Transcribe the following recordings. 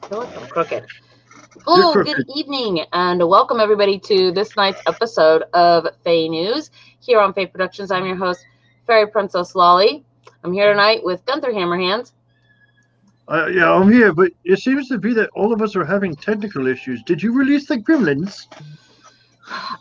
I feel like I'm crooked. Hello, good evening, and welcome everybody to this night's episode of Fae News here on Fae Productions. I'm your host, Fairy Princess Lolly. I'm here tonight with Gunther Hammerhands. Yeah, I'm here, but it seems to be that all of us are having technical issues. Did you release the gremlins?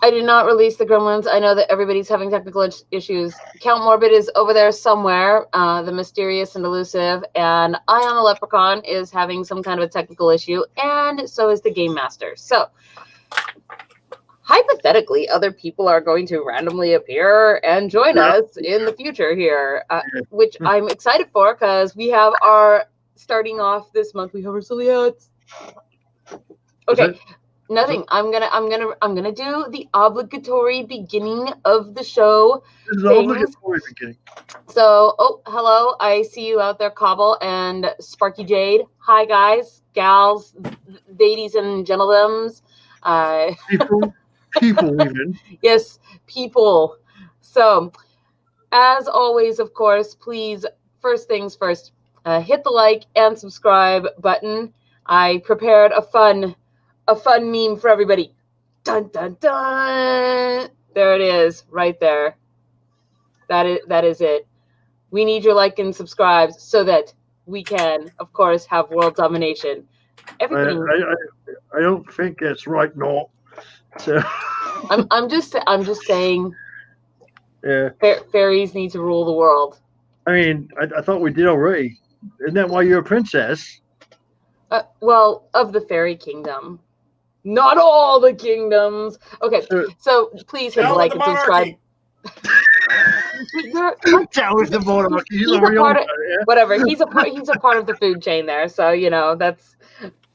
I did not release the gremlins. I know that everybody's having technical issues. Count Morbid is over there somewhere, the mysterious and elusive, and Ion the Leprechaun is having some kind of a technical issue, and so is the Game Master. So, hypothetically, other people are going to randomly appear and join us in the future here, which I'm excited for because we have our, starting off this month, we have our silly hats. Okay. Nothing. I'm gonna do the obligatory beginning of the show. This is obligatory beginning. So, oh, hello. I see you out there, Cobble and Sparky Jade. Hi, guys, gals, ladies and gentlemen. People even. Yes, people. So, as always, of course, please, first things first, hit the like and subscribe button. I prepared a fun meme for everybody. Dun, dun, dun. There it is, right there. That is it. We need your like and subscribe so that we can, of course, have world domination. Everything. I don't think it's right, no. So. I'm just saying. Yeah. Fairies need to rule the world. I mean, I thought we did already. Isn't that why you're a princess? Well, of the fairy kingdom. Not all the kingdoms. Okay, so please hit the like and subscribe. The monarchy. He's a part of, whatever. He's a part of the food chain there. So that's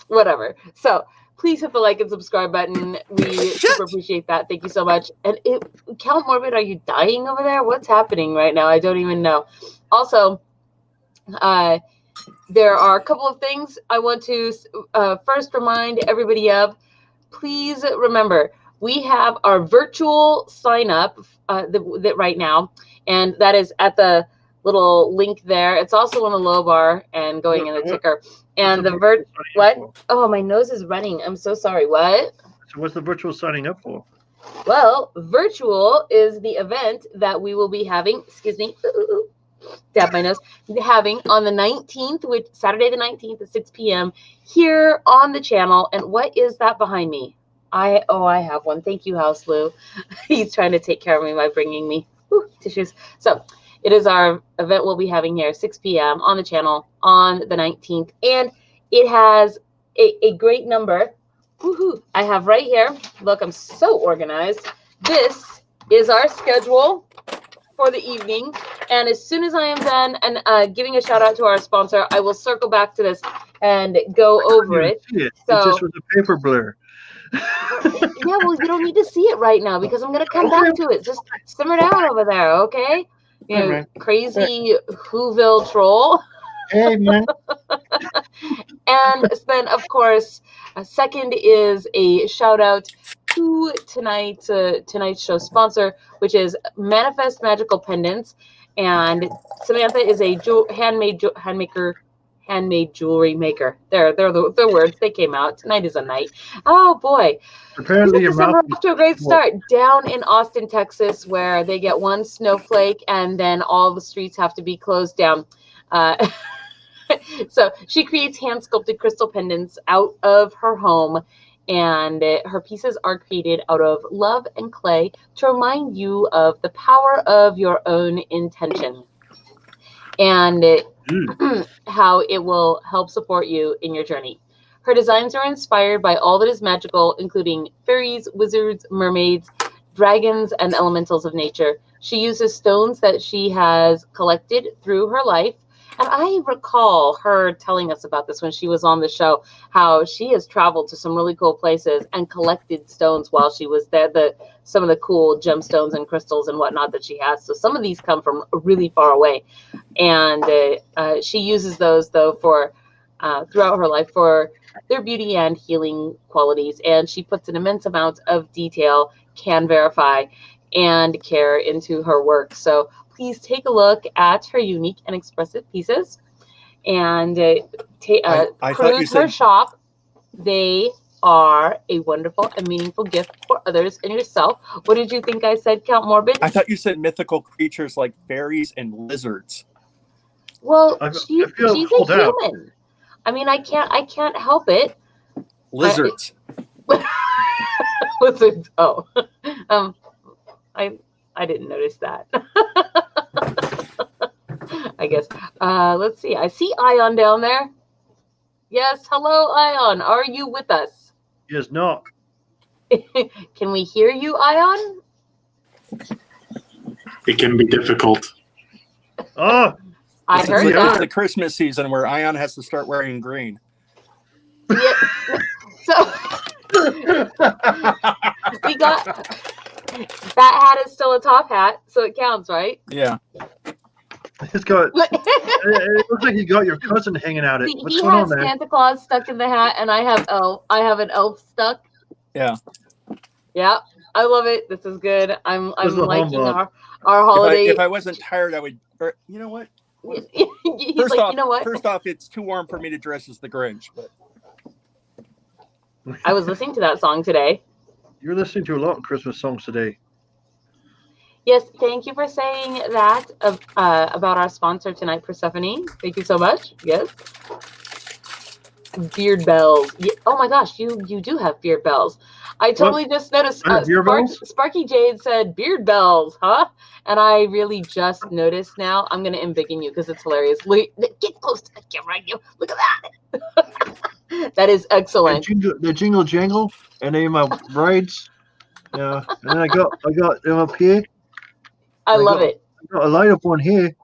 whatever. So please hit the like and subscribe button. We super appreciate that. Thank you so much. And Count Morbid, are you dying over there? What's happening right now? I don't even know. Also, there are a couple of things I want to first remind everybody of. Please remember, we have our VirtYule Sign-up that right now, and that is at the little link there. It's also on the low bar and going in the ticker. And the what? Oh, my nose is running. I'm so sorry. What? So what's the VirtYule signing up for? Well, VirtYule is the event that we will be having. Excuse me. Dab my nose. Having on the 19th, which Saturday the 19th at 6 p.m. here on the channel. And what is that behind me? I have one. Thank you, House Lou. He's trying to take care of me by bringing me tissues. So it is our event we'll be having here 6 p.m. on the channel on the 19th. And it has a great number. Woohoo! I have right here. Look, I'm so organized. This is our schedule for the evening, and as soon as I am done and giving a shout out to our sponsor, I will circle back to this and go over it. So it just was a paper blur. Yeah, well, you don't need to see it right now because I'm going to come back to it. Just simmer down over there, okay? Crazy Whoville troll. Hey, man. And then, of course, second is a shout out to tonight's show sponsor, which is Manifest Magical Pendants, and Samantha is a handmade jewelry maker. They're the words. They came out. Tonight is a night. Oh boy! Apparently, you're off to a great start down in Austin, Texas, where they get one snowflake and then all the streets have to be closed down. So she creates hand sculpted crystal pendants out of her home. And her pieces are created out of love and clay to remind you of the power of your own intention and how it will help support you in your journey. Her designs are inspired by all that is magical, including fairies, wizards, mermaids, dragons, and elementals of nature. She uses stones that she has collected through her life. And I recall her telling us about this when she was on the show, how she has traveled to some really cool places and collected stones while she was there, some of the cool gemstones and crystals and whatnot that she has. So some of these come from really far away. And she uses those, though, for throughout her life for their beauty and healing qualities. And she puts an immense amount of detail, can verify, and care into her work. So please take a look at her unique and expressive pieces. and I thought you cruise her said shop. They are a wonderful and meaningful gift for others and yourself. What did you think I said, Count Morbid? I thought you said mythical creatures like fairies and lizards. Well, feel she's a called out. human. I mean, I can't help it. Lizards. Lizards. Oh, I didn't notice that. I guess. Let's see. I see Ion down there. Yes. Hello, Ion. Are you with us? He is not. Can we hear you, Ion? It can be difficult. Oh, I It's heard like that. the Christmas season where Ion has to start wearing green. Yeah. So we got that hat is still a top hat, so it counts, right? Yeah. he's got. It looks like you got your cousin hanging out. It. What's He going on has there? Santa Claus stuck in the hat, and I have an elf stuck. Yeah. Yeah, I love it. This is good. I'm Where's the liking humbug? our holiday. If I wasn't tired, I would. Or, you know what? He's First like, off, you know what? First off, it's too warm for me to dress as the Grinch. But I was listening to that song today. You're listening to a lot of Christmas songs today. Yes, thank you for saying that about our sponsor tonight, Persephone. Thank you so much. Yes. Beard bells. Yeah. Oh my gosh, you do have beard bells. I totally just noticed. Beard bells? Sparky Jade said beard bells, huh? And I really just noticed now. I'm gonna embiggen you because it's hilarious. Get close to the camera, you. Look at that. That is excellent. The jingle jangle, and then my brides. Yeah, and then I got them up here. I love it. I got a light up one here.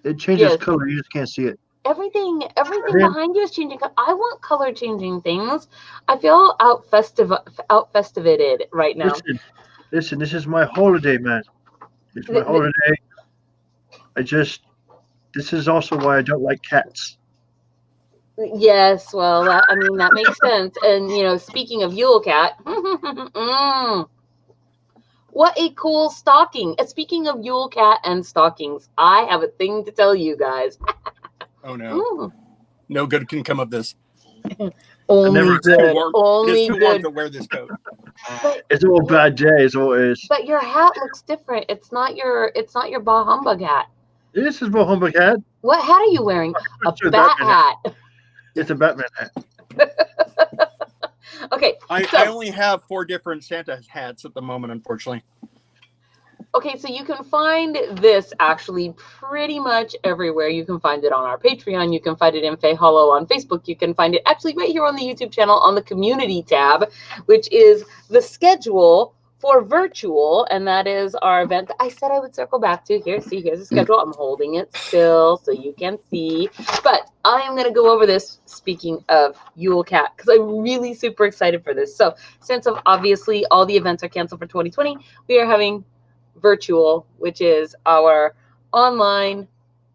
It changes color. You just can't see it. Everything behind you is changing. I want color changing things. I feel out festivated right now. Listen. This is my holiday, man. It's my holiday. This is also why I don't like cats. Yes, well, that makes sense. And speaking of Yule Cat, what a cool stocking. Speaking of Yule Cat and stockings, I have a thing to tell you guys. oh no, no good can come of this. Only good. Only it's too warm to wear this coat. It's all bad days, all it is. But your hat looks different. It's not your bah humbug hat. This is my humbug hat. What hat are you wearing? A bat hat. It's a Batman hat. Okay. I only have 4 different Santa hats at the moment, unfortunately. Okay, so you can find this actually pretty much everywhere. You can find it on our Patreon. You can find it in Fae Hollow on Facebook. You can find it actually right here on the YouTube channel on the community tab, which is the schedule for VirtYule, and that is our event that I said I would circle back to. Here's the schedule. I'm holding it still so you can see. But I am going to go over this, speaking of Yule Cat, because I'm really super excited for this. So since obviously all the events are canceled for 2020, we are having VirtYule, which is our online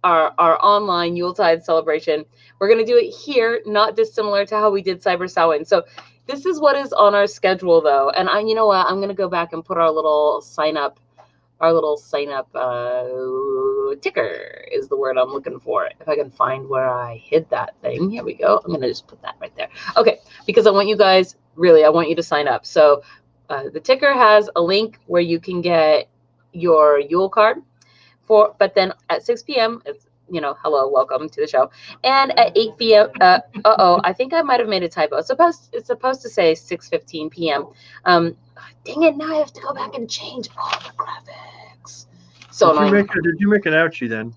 Yuletide celebration. We're going to do it here, not dissimilar to how we did Cyber Samhain. So this is what is on our schedule, though. And you know what? I'm going to go back and put our little sign up ticker is the word I'm looking for. If I can find where I hid that thing. Here we go. I'm going to just put that right there. Okay, because I want you guys, really, I want you to sign up. So the ticker has a link where you can get your Yule card but then at 6 p.m. it's hello, welcome to the show. And at 8 p.m. I think I might have made a typo. It's supposed to say 6:15 p.m. Dang it, now I have to go back and change all the graphics. So did you make an ouchie then?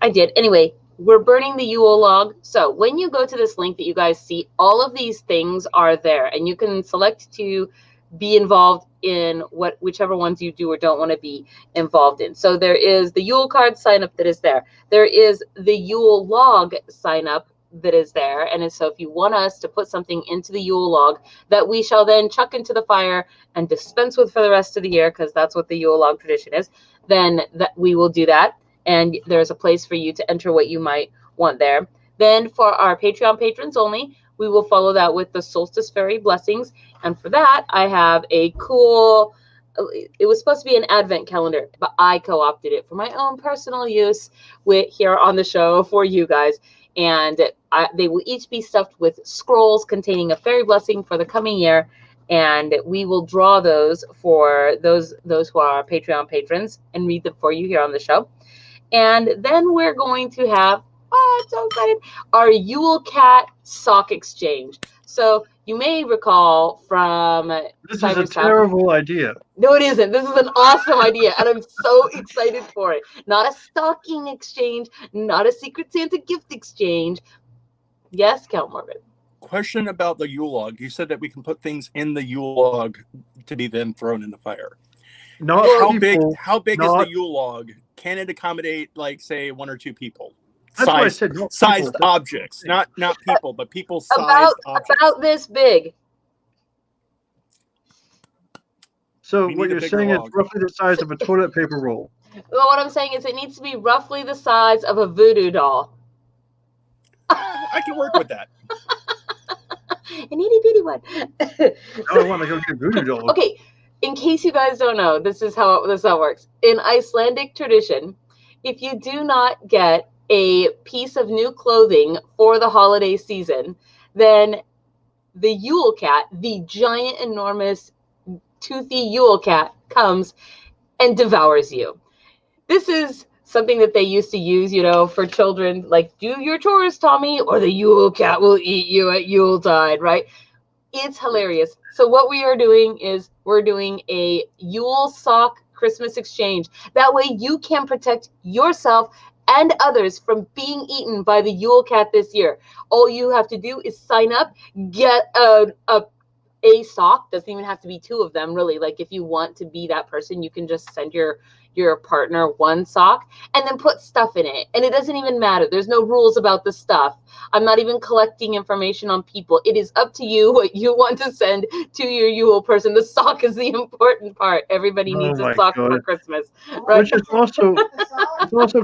I did. Anyway, we're burning the Yule log. So when you go to this link that you guys see, all of these things are there, and you can select to be involved in whichever ones you do or don't want to be involved in. So there is the Yule card sign up that is there. There is the Yule log sign up that is there. And so if you want us to put something into the Yule log that we shall then chuck into the fire and dispense with for the rest of the year, because that's what the Yule log tradition is, then we will do that. And there's a place for you to enter what you might want there. Then for our Patreon patrons only, we will follow that with the Solstice Fairy Blessings. And for that, I have a cool it was supposed to be an advent calendar, but I co-opted it for my own personal use here on the show for you guys. And they will each be stuffed with scrolls containing a fairy blessing for the coming year. And we will draw those for those who are our Patreon patrons and read them for you here on the show. And then we're going to have, I'm so excited, our Yule Cat Sock Exchange. So you may recall from This is a terrible idea. No, it isn't. This is an awesome idea, and I'm so excited for it. Not a stocking exchange, not a Secret Santa gift exchange. Yes, Count Morbid. Question about the Yule log. You said that we can put things in the Yule log to be then thrown in the fire. Not how big is the Yule log? Can it accommodate, like, say, 1 or 2 people? That's why I said sized objects, not people, but people-sized objects. About this big. So what you're saying is roughly the size of a toilet paper roll. Well, what I'm saying is it needs to be roughly the size of a voodoo doll. I can work with that. An itty bitty one. I want to go get voodoo dolls. Okay, in case you guys don't know, this is how it works. In Icelandic tradition, if you do not get a piece of new clothing for the holiday season, then the Yule Cat, the giant, enormous, toothy Yule Cat, comes and devours you. This is something that they used to use, for children, like, do your chores, Tommy, or the Yule Cat will eat you at Yuletide, right? It's hilarious. So what we are doing is we're doing a Yule sock Christmas exchange. That way you can protect yourself and others from being eaten by the Yule Cat this year. All you have to do is sign up, get a sock. Doesn't even have to be 2 of them, really. Like, if you want to be that person, you can just send your partner 1 sock and then put stuff in it. And it doesn't even matter. There's no rules about the stuff. I'm not even collecting information on people. It is up to you what you want to send to your Yule person. The sock is the important part. Everybody needs a sock for Christmas, right? Which is also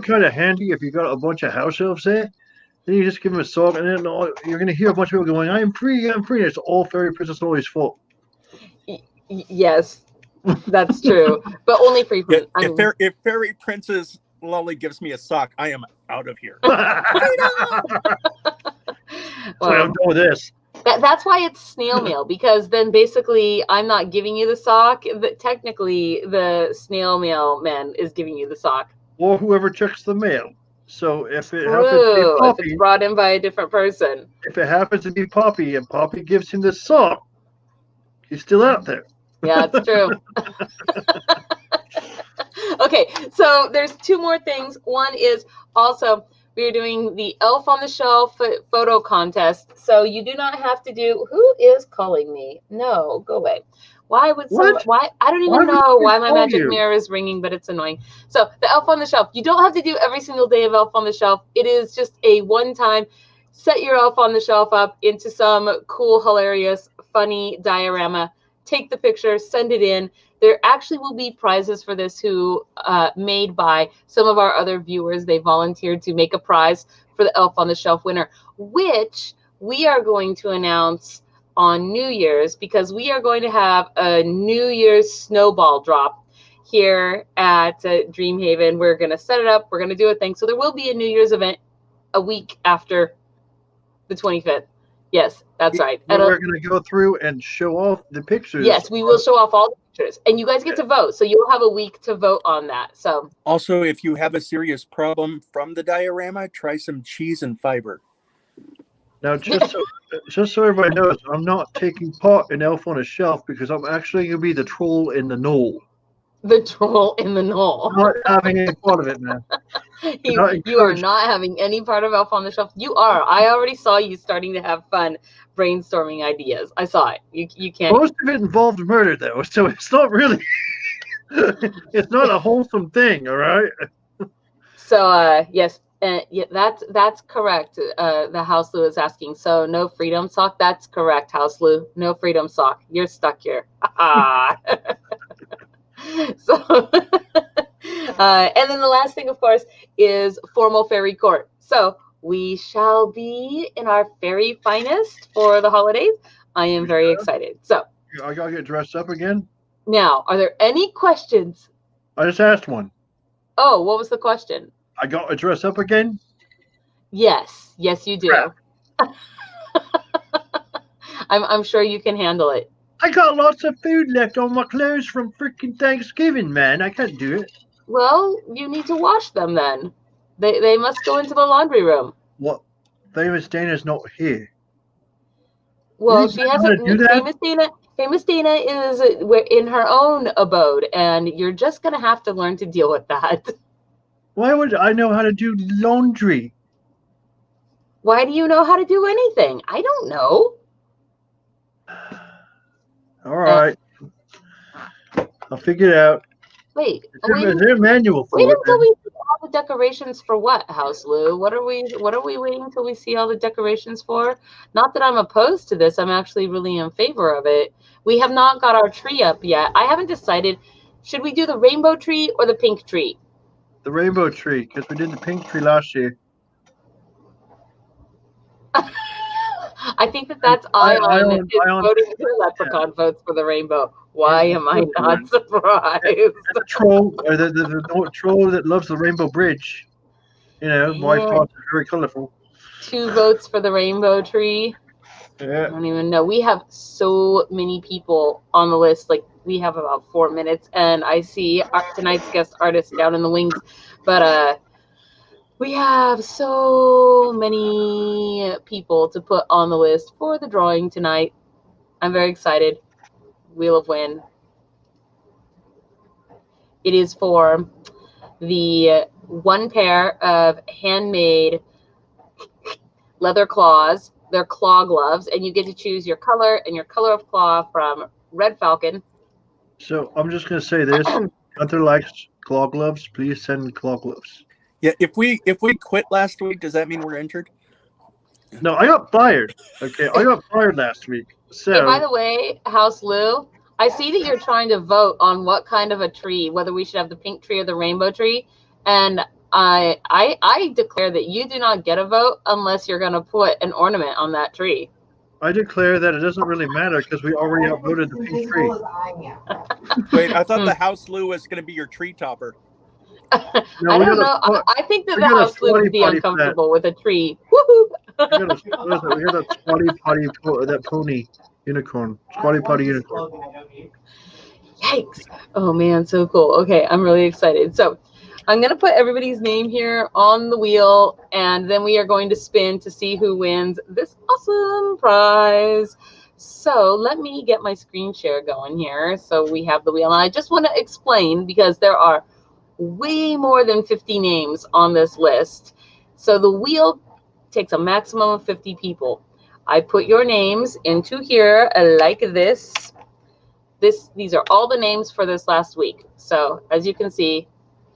kind of handy if you got a bunch of house elves there. Then you just give them a sock, and then you're going to hear a bunch of people going, "I'm free, I'm free." It's all Fairy Princess Lolly's fault. Yes, that's true, but only free. If Fairy Princess Lolly gives me a sock, I am out of here. So I don't know this. That's why it's snail mail, because then basically I'm not giving you the sock. Technically, the snail mail man is giving you the sock. Or whoever checks the mail. So if it happens to be Poppy, if it's brought in by a different person. If it happens to be Poppy and Poppy gives him the sock, he's still out there. Yeah, it's true. Okay, so there's 2 more things. One is also we're doing the Elf on the Shelf photo contest. So you do not have to do. Who is calling me? No, go away. Why would why? I don't even know why my magic mirror is ringing, but it's annoying. So the Elf on the Shelf, you don't have to do every single day of Elf on the Shelf. It is just a one-time. Set your Elf on the Shelf up into some cool, hilarious, funny diorama. Take the picture, send it in. There actually will be prizes for this made by some of our other viewers. They volunteered to make a prize for the Elf on the Shelf winner, which we are going to announce on New Year's, because we are going to have a New Year's snowball drop here at Dreamhaven. We're going to set it up. We're going to do a thing. So there will be a New Year's event a week after the 25th. Yes, that's right. And we're going to go through and show off the pictures. Yes, we will show off all the pictures. And you guys get to vote. So you'll have a week to vote on that. So also, if you have a serious problem from the diorama, try some cheese and fiber. Now, just so everybody knows, I'm not taking part in Elf on a Shelf because I'm actually going to be the troll in the knoll. The troll in the knoll. I'm not having any part of it, man. You are not having any part of Elf on the Shelf. You are. I already saw you starting to have fun brainstorming ideas. I saw it. You can't. Most of it involved murder, though, so it's not really. It's not a wholesome thing, all right. So yes. Yeah, that's correct. The House Lou is asking. So no freedom sock. That's correct, House Lou. No freedom sock. You're stuck here. So, and then the last thing, of course, is formal fairy court. So we shall be in our fairy finest for the holidays. I am very excited. So I gotta get dressed up again. Now, are there any questions? I just asked one. Oh, what was the question? I got to dress up again? Yes, yes, you do. I'm sure you can handle it. I got lots of food left on my clothes from freaking Thanksgiving, man. I can't do it. Well, you need to wash them then. They must go into the laundry room. What? Famous Dana's not here. Well, You she know how to hasn't. do that? Famous Dana is in her own abode, and you're just gonna have to learn to deal with that. Why would I know how to do laundry? Why do you know how to do anything? I don't know. All right. I'll figure it out. Wait, Is there a manual for wait it? until we see all the decorations for what, House Lou? What are we waiting until we see all the decorations for? Not that I'm opposed to this. I'm actually really in favor of it. We have not got our tree up yet. I haven't decided. Should we do the rainbow tree or the pink tree? The rainbow tree, because we did the pink tree last year. I think that's Ion is Ion voting for leprechaun votes for the rainbow. Why am I not surprised? The troll, or the troll that loves the rainbow bridge. You know, my parts are very colorful. 2 votes for the rainbow tree. Yeah. I don't even know. We have so many people on the list. Like, we have about 4 minutes, and I see tonight's guest artist down in the wings. But we have so many people to put on the list for the drawing tonight. I'm very excited. Wheel of Wind. It is for the 1 pair of handmade leather claws. They're claw gloves, and you get to choose your color and your color of claw from Red Falcon. So I'm just gonna say this: Hunter likes claw gloves. Please send claw gloves. Yeah, if we quit last week, does that mean we're injured? No, I got fired. Okay, I got fired last week. So, hey, by the way, House Lou, I see that you're trying to vote on what kind of a tree, whether we should have the pink tree or the rainbow tree, and I declare that you do not get a vote unless you're going to put an ornament on that tree. I declare that it doesn't really matter because we already uploaded the pink tree. Wait, I thought the House Lou was going to we tree topper. No, I don't know. I think that the House Lou would be uncomfortable with a tree. Woohoo! We got a squatty potty, that pony unicorn. Squatty potty unicorn. Yikes. Oh man, so cool. Okay, I'm really excited. So I'm going to put everybody's name here on the wheel, and then we are going to spin to see who wins this awesome prize. So let me get my screen share going here. So we have the wheel. And I just want to explain, because there are way more than 50 names on this list. So the wheel takes a maximum of 50 people. I put your names into here like this. These are all the names for this last week. So as you can see,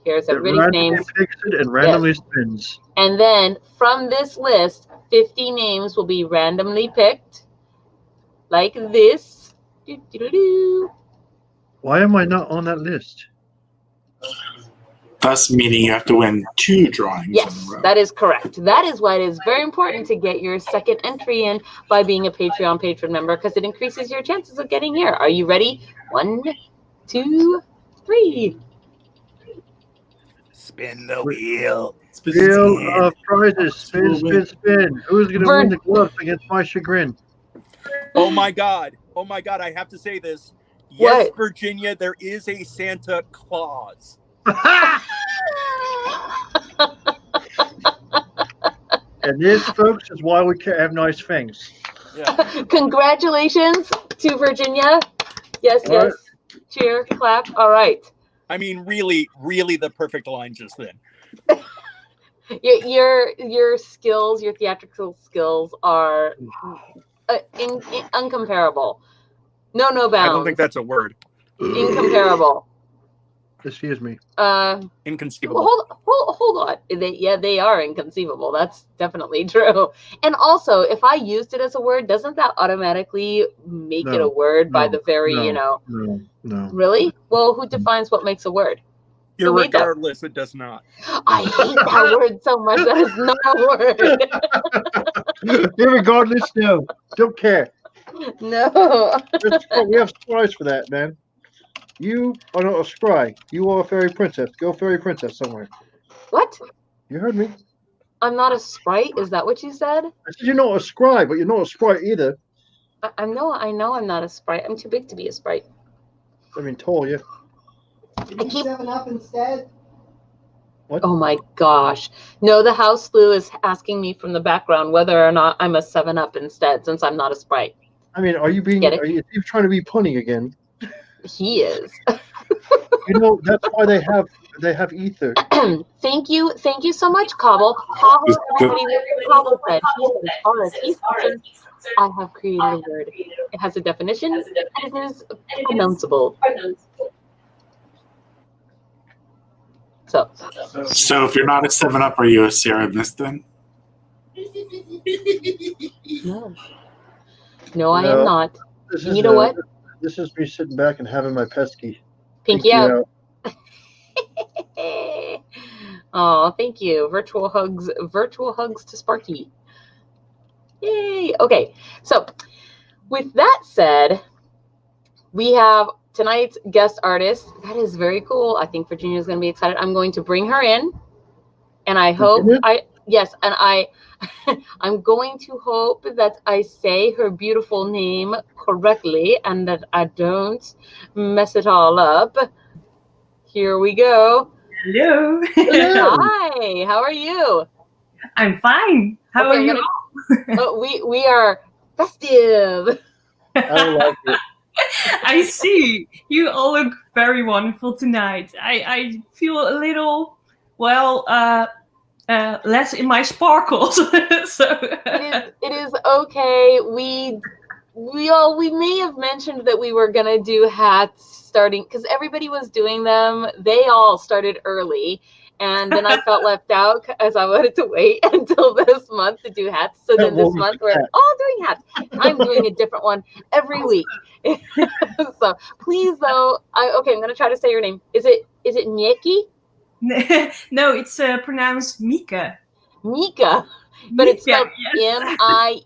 here's everybody's names. And randomly spins. And then from this list, 50 names will be randomly picked like this. Why am I not on that list? Thus meaning you have to win 2 drawings. Yes, that is correct. That is why it is very important to get your second entry in by being a Patreon patron member, because it increases your chances of getting here. Are you ready? 1, 2, 3. Spin the wheel. Wheel of prizes. Spin, spin, spin. Who's going to win the gloves against my chagrin? Oh my God. Oh my God. I have to say this. Yes, what? Virginia, there is a Santa Claus. And this, folks, is why we can't have nice things. Yeah. Congratulations to Virginia. Yes, all yes. Right. Cheer, clap. All right. I mean, really, really the perfect line just then. Your skills, your theatrical skills are uncomparable. No bounds. I don't think that's a word. Incomparable. Excuse me. Inconceivable. Hold on. They are inconceivable. That's definitely true. And also, if I used it as a word, doesn't that automatically make it a word by the very, No. Really? Well, who defines what makes a word? Irregardless, it does not. I hate that word so much. That is not a word. Irregardless, no. Don't care. No. We have supplies for that, man. You are not a scry. You are a fairy princess. Go fairy princess somewhere. What? You heard me. I'm not a sprite? Is that what you said? I said you're not a scry, but you're not a sprite either. I know I'm not a sprite. I'm too big to be a sprite. I mean, tall, yeah. Did you 7-Up instead? What? Oh my gosh. No, the house Lou is asking me from the background whether or not I'm a 7-Up instead, since I'm not a sprite. I mean, are you being? Get it? Are you trying to be punny again? He is. You know that's why they have ether. Thank you so much, Cobble. Cobble, everybody, Cobble said, he says, Horace, he's concerned. I have created a word. It has a definition, and it is pronounceable. So if you're not a 7-Up, are you a Cerebus then? No, I am not. You know what? This is me sitting back and having my pesky. Pinky out. Oh, thank you. Virtual hugs to Sparky. Yay. Okay, so with that said, we have tonight's guest artist. That is very cool. I think Virginia is going to be excited. I'm going to bring her in, and I hope I'm going to hope that I say her beautiful name correctly and that I don't mess it all up. Here we go. Hello. Hi. How are you? I'm fine. How are you? We are festive. I like it. I see. You all look very wonderful tonight. I feel a little, less in my sparkles. So it is okay. We may have mentioned that we were gonna do hats starting because everybody was doing them. They all started early, and then I felt left out as I wanted to wait until this month to do hats. So then this month we're all doing hats. I'm doing a different one every week. So please, though, I'm gonna try to say your name. Is it Mieki? No, it's pronounced Mika. Mika, but it's spelled yes.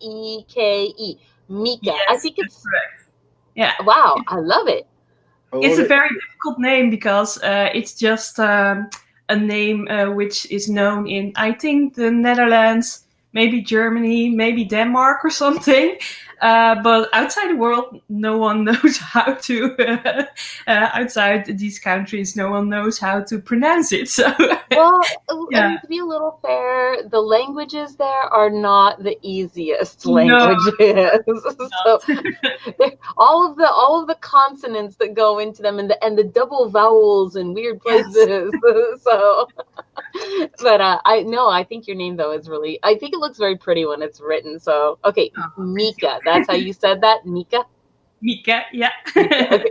Mieke. Mika. Yes, I think it's correct. Yeah. Wow, I love it. It's a very difficult name because it's just a name which is known in, I think, the Netherlands, maybe Germany, maybe Denmark or something. But outside the world, no one knows how to, outside these countries, no one knows how to pronounce it. So, well, and to be a little fair, the languages there are not the easiest languages. So all of the consonants that go into them and the double vowels in weird places. Yes. So, but I think your name though is really, I think it looks very pretty when it's written. So okay, Mika. That's how you said that, Mika? Mika, yeah. Okay.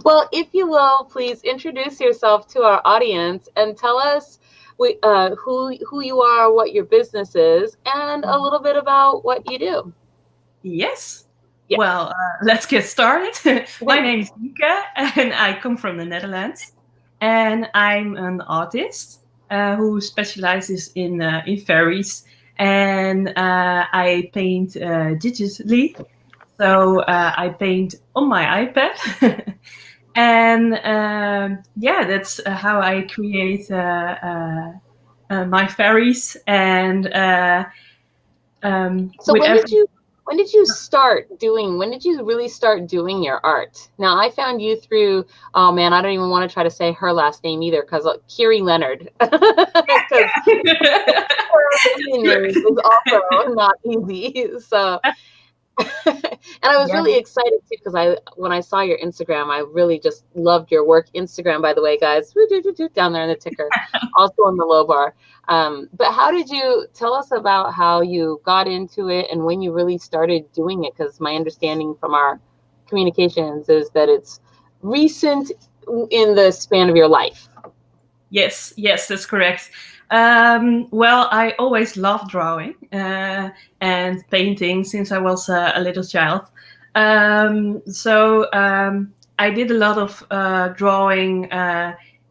Well, if you will, please introduce yourself to our audience and tell us who you are, what your business is, and a little bit about what you do. Yes. Well, let's get started. My name is Mika, and I come from the Netherlands. And I'm an artist who specializes in fairies. And I paint digitally. So I paint on my iPad. And that's how I create my fairies. And so when did you really start doing your art? Now I found you through, oh man, I don't even want to try to say her last name either, because Kiri Leonard. Because her name is also not easy. So and I was really excited too, because when I saw your Instagram, I really just loved your work. Instagram, by the way, guys, down there in the ticker, also in the low bar. But how did you tell us about how you got into it and when you really started doing it? Because my understanding from our communications is that it's recent in the span of your life. Yes, that's correct. Well, I always loved drawing and painting since I was a little child. So I did a lot of drawing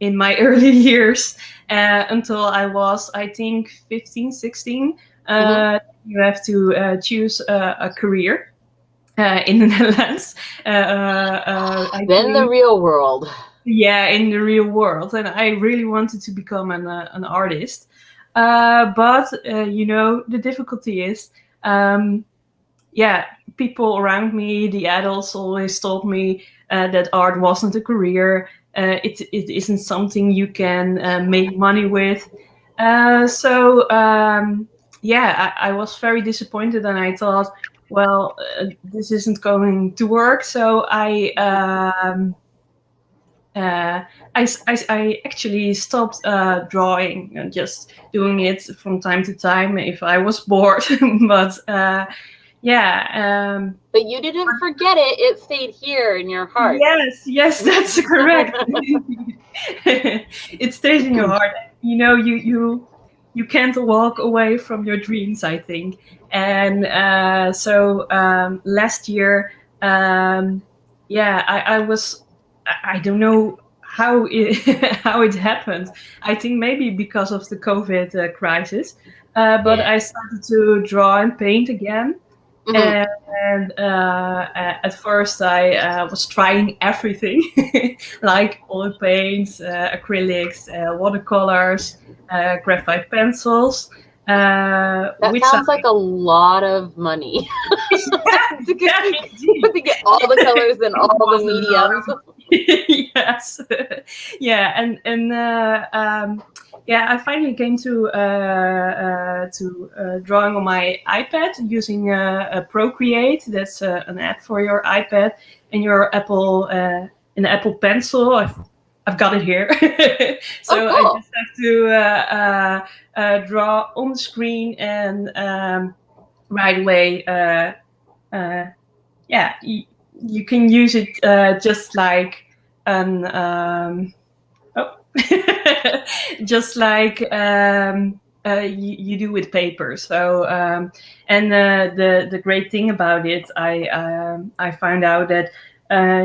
in my early years until I was, I think, 15, 16. You have to choose a career. in the Netherlands. Then the real world. Yeah, in the real world, and I really wanted to become an artist. But the difficulty is, people around me, the adults, always told me that art wasn't a career. It isn't something you can make money with. I was very disappointed, and I thought, well, this isn't going to work. So I actually stopped drawing and just doing it from time to time if I was bored. But but you didn't forget it. It stayed here in your heart. Yes, that's correct. It stays in your heart. You can't walk away from your dreams, I think. And last year, I don't know how it happened. I think maybe because of the COVID crisis. But I started to draw and paint again. Mm-hmm. And at first I was trying everything, like oil paints, acrylics, watercolors, graphite pencils. That sounds like a lot of money to get all the colors and all the mediums. Yes, I finally came to drawing on my iPad using Procreate. That's an app for your iPad and your Apple an Apple Pencil. I've got it here. So cool. I just have to draw on the screen and right away. You can use it just like just like you do with paper. So the great thing about it, I found out that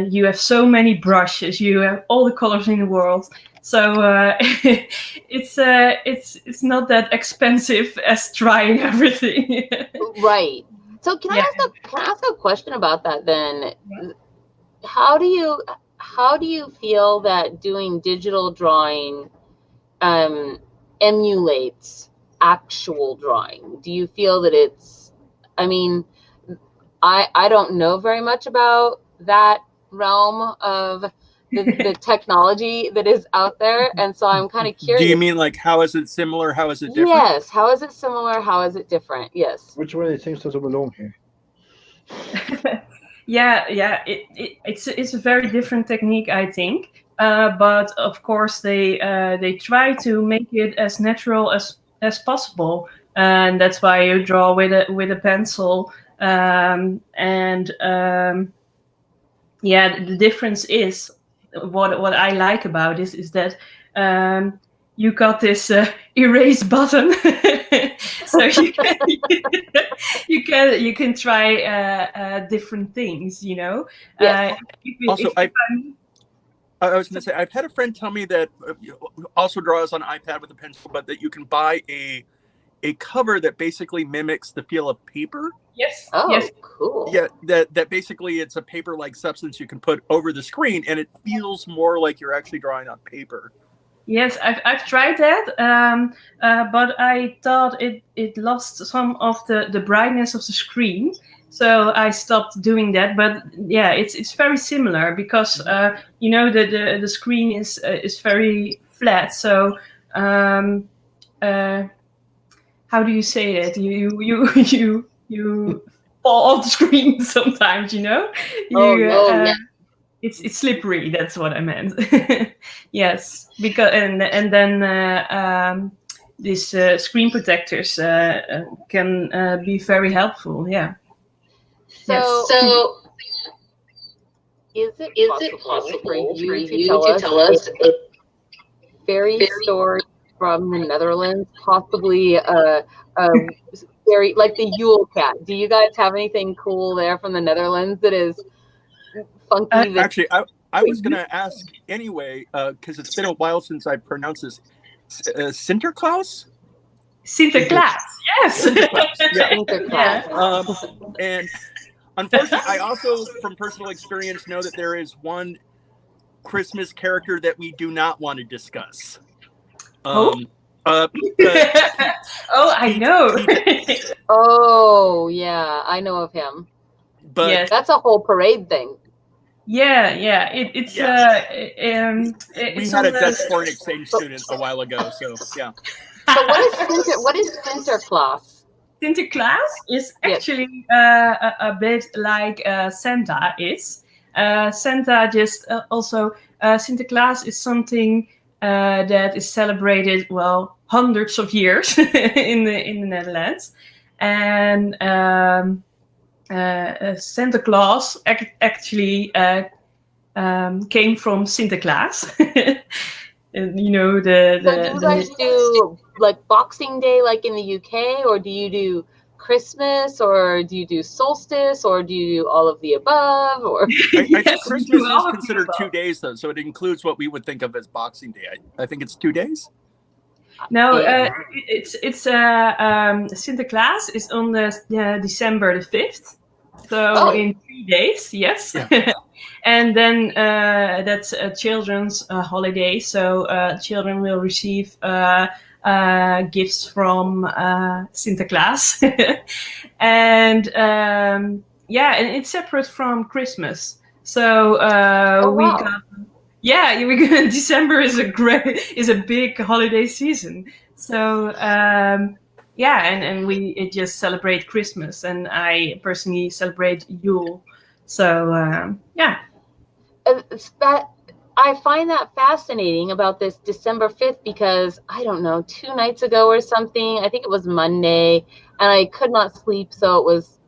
you have so many brushes, you have all the colors in the world. So it's not that expensive as trying everything. Right. So can I ask a question about that then? Yeah. How do you feel that doing digital drawing emulates actual drawing? Do you feel that it's, I mean, I don't know very much about that realm of the technology that is out there, and so I'm kind of curious. Do you mean like how is it similar? How is it different? Yes. How is it similar? How is it different? Yes. Which one of these things doesn't belong here? It's a very different technique, I think. But of course, they try to make it as natural as possible, and that's why you draw with a pencil. The difference is what I like about this is that you got this erase button, so you can try different things. Yes. Also, I was going to say, I've had a friend tell me that also draws on iPad with a pencil, but that you can buy a cover that basically mimics the feel of paper. Yes. Oh, yes. Cool. Yeah, that basically it's a paper-like substance you can put over the screen, and it feels more like you're actually drawing on paper. Yes, I've tried that, but I thought it lost some of the brightness of the screen, so I stopped doing that. But yeah, it's very similar because the screen is very flat. So how do you say it? You fall off the screen sometimes. It's slippery. That's what I meant. Yes, because and then these screen protectors can be very helpful. Yeah. So is it possible for you to tell us a fairy story from the Netherlands, possibly a fairy like the Yule Cat? Do you guys have anything cool there from the Netherlands that is funky? Actually, I was going to ask anyway, because it's been a while since I pronounced this. Sinterklaas? Sinterklaas, yes. Sinterklaas, yeah. Sinterklaas. And Unfortunately, I also, from personal experience, know that there is one Christmas character that we do not want to discuss. Oh, I know. Oh, yeah, I know of him. But Yes. That's a whole parade thing. Yeah. It's we it's had a on the- Dutch foreign exchange student a while ago, so yeah. So what is Sinterklaas? Sinterklaas is Yes. actually a bit like Santa is. Santa just also Sinterklaas is something that is celebrated hundreds of years in the Netherlands, and Santa Claus actually came from Sinterklaas. And, you know So do you guys do like Boxing Day like in the UK, or do you do Christmas, or do you do solstice, or do you do all of the above? Or I think Yes, we Christmas do is all of the considered above. 2 days, though, so it includes what we would think of as Boxing Day. I think it's 2 days. No, Yeah. it's Sinterklaas is on the December the 5th, so in 3 days, yes. Yeah. And then that's a children's holiday, so children will receive gifts from Sinterklaas, and and it's separate from Christmas. So we wow. got. Yeah, December is a big holiday season. So and we just celebrate Christmas, and I personally celebrate Yule. So that I find that fascinating about this December 5th, because I don't know, 2 nights ago or something, I think it was Monday, and I could not sleep, so it was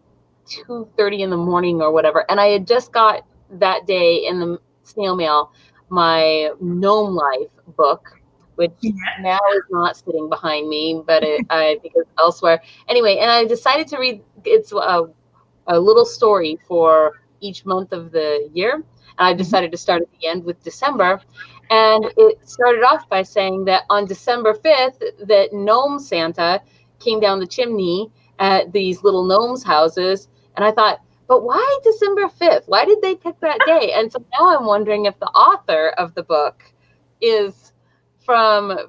2:30 in the morning or whatever, and I had just got that day in the snail mail my Gnome Life book, which now is not sitting behind me, but I think it's elsewhere. Anyway, and I decided to read. It's a little story for each month of the year, and I decided to start at the end with December. And it started off by saying that on December 5th, that Gnome Santa came down the chimney at these little gnomes' houses, and I thought, but why December 5th? Why did they pick that day? And so now I'm wondering if the author of the book is from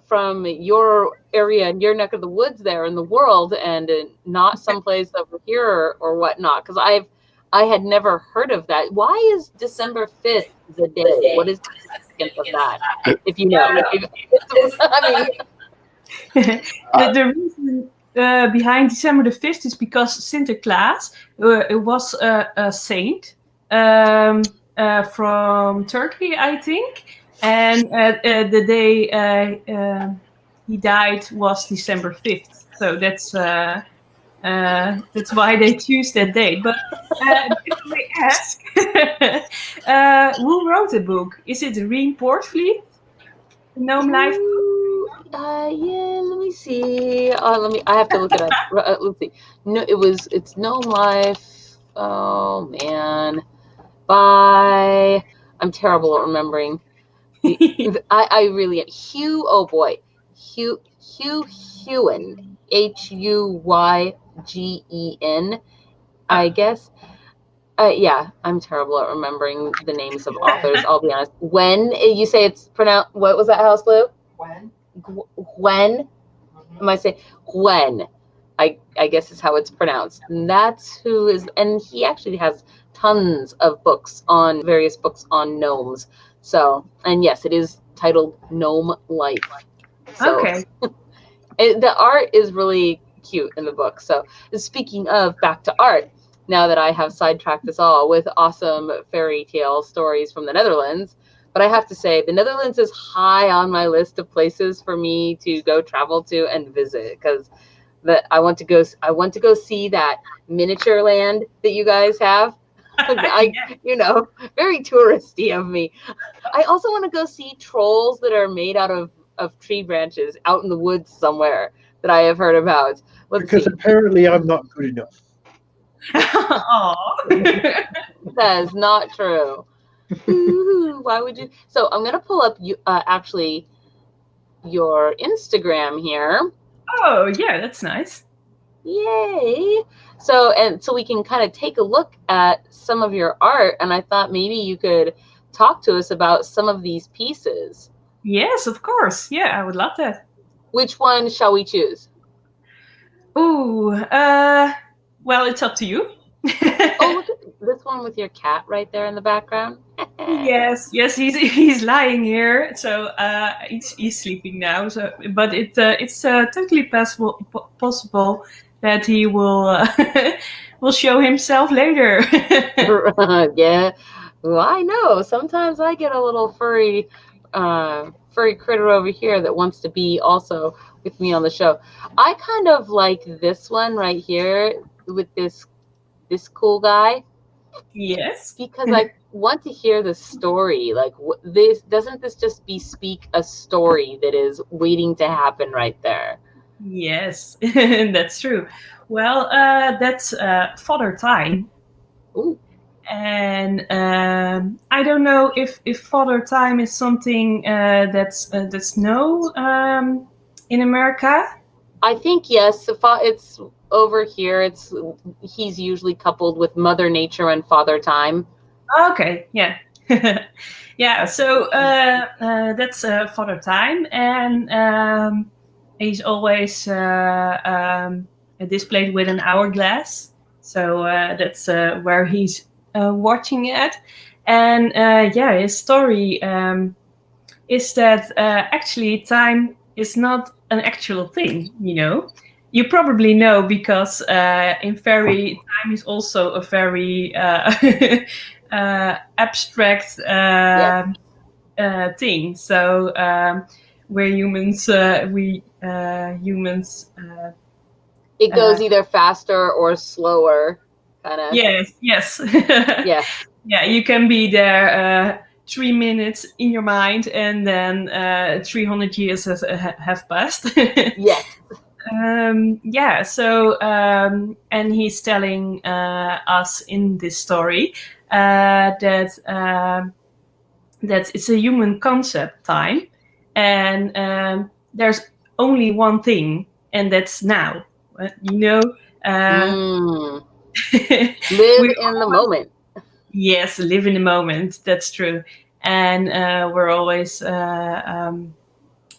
your area and your neck of the woods there in the world, and not someplace over here or whatnot. Because I had never heard of that. Why is December 5th the day? What is the significance of that? If you know. I mean, the reason behind December the 5th is because Sinterklaas was a saint from Turkey, I think, and the day he died was December 5th. So that's why they choose that date. But if I ask, who wrote the book? Is it Rien Poortvliet? Gnome Life? Yeah, let me see. I have to look it up. Let's see. No, it's Gnome Life. Oh man. I'm terrible at remembering. I really am. Hugh, oh boy. Hughen. Huygen, I guess. Yeah, I'm terrible at remembering the names of authors, I'll be honest. When you say it's pronounced, what was that, House Blue? Gwen? Am I saying Gwen? I guess is how it's pronounced. And that's who is, and he actually has tons of various books on gnomes. So, and yes, it is titled Gnome Life. So, okay. The art is really cute in the book. So, speaking of back to art, now that I have sidetracked us all with awesome fairy tale stories from the Netherlands, but I have to say, the Netherlands is high on my list of places for me to go travel to and visit, because I want to go see that miniature land that you guys have. Very touristy of me. I also want to go see trolls that are made out of tree branches out in the woods somewhere that I have heard about. Because apparently I'm not good enough. That is not true. Why would you? So I'm gonna pull up your Instagram here. Oh yeah, that's nice. Yay! So we can kind of take a look at some of your art, and I thought maybe you could talk to us about some of these pieces. Yes, of course. Yeah, I would love that. Which one shall we choose? Ooh, well, it's up to you. Oh, look at this one with your cat right there in the background. Yes, he's lying here, so he's sleeping now. So, but it's totally possible that he will will show himself later. Yeah, well, I know. Sometimes I get a little furry critter over here that wants to be also with me on the show. I kind of like this one right here with this cool guy. Yes, because I want to hear the story. Like, doesn't this just bespeak a story that is waiting to happen right there? Yes, that's true. Well, that's Father Time. Ooh. And I don't know if Father Time is something that's known in America. I think yes. It's over here. He's usually coupled with Mother Nature and Father Time. Okay, yeah. Yeah, so that's Father Time, and he's always displayed with an hourglass. So that's where he's watching it. And yeah, his story is that actually time is not an actual thing, you know. You probably know because in fairy, time is also a very abstract thing. So we're humans. Humans. It goes either faster or slower, kind of. Yes. Yeah. Yeah, you can be there 3 minutes in your mind, and then 300 years have passed. Yes. Yeah, so and he's telling us in this story that it's a human concept, time, and there's only one thing, and that's now. You know, live in the moment. Yes, live in the moment. That's true, and we're always.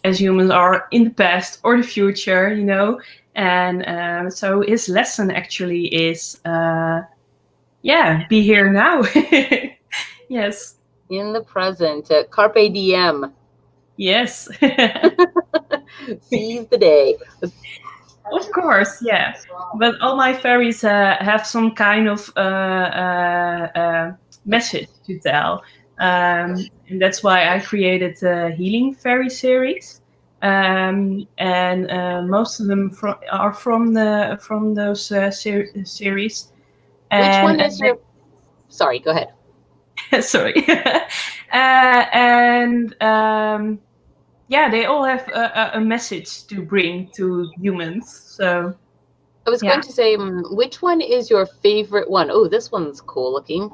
As humans are in the past or the future, you know, and so his lesson actually is, be here now. Yes. In the present, carpe diem. Yes. Seize the day. Of course, yeah. But all my fairies have some kind of message to tell. And that's why I created the Healing Fairy series, and most of them are from those series. Which one is your? Sorry, go ahead. Sorry, and they all have a message to bring to humans. So I was going to say, which one is your favorite one? Oh, this one's cool looking.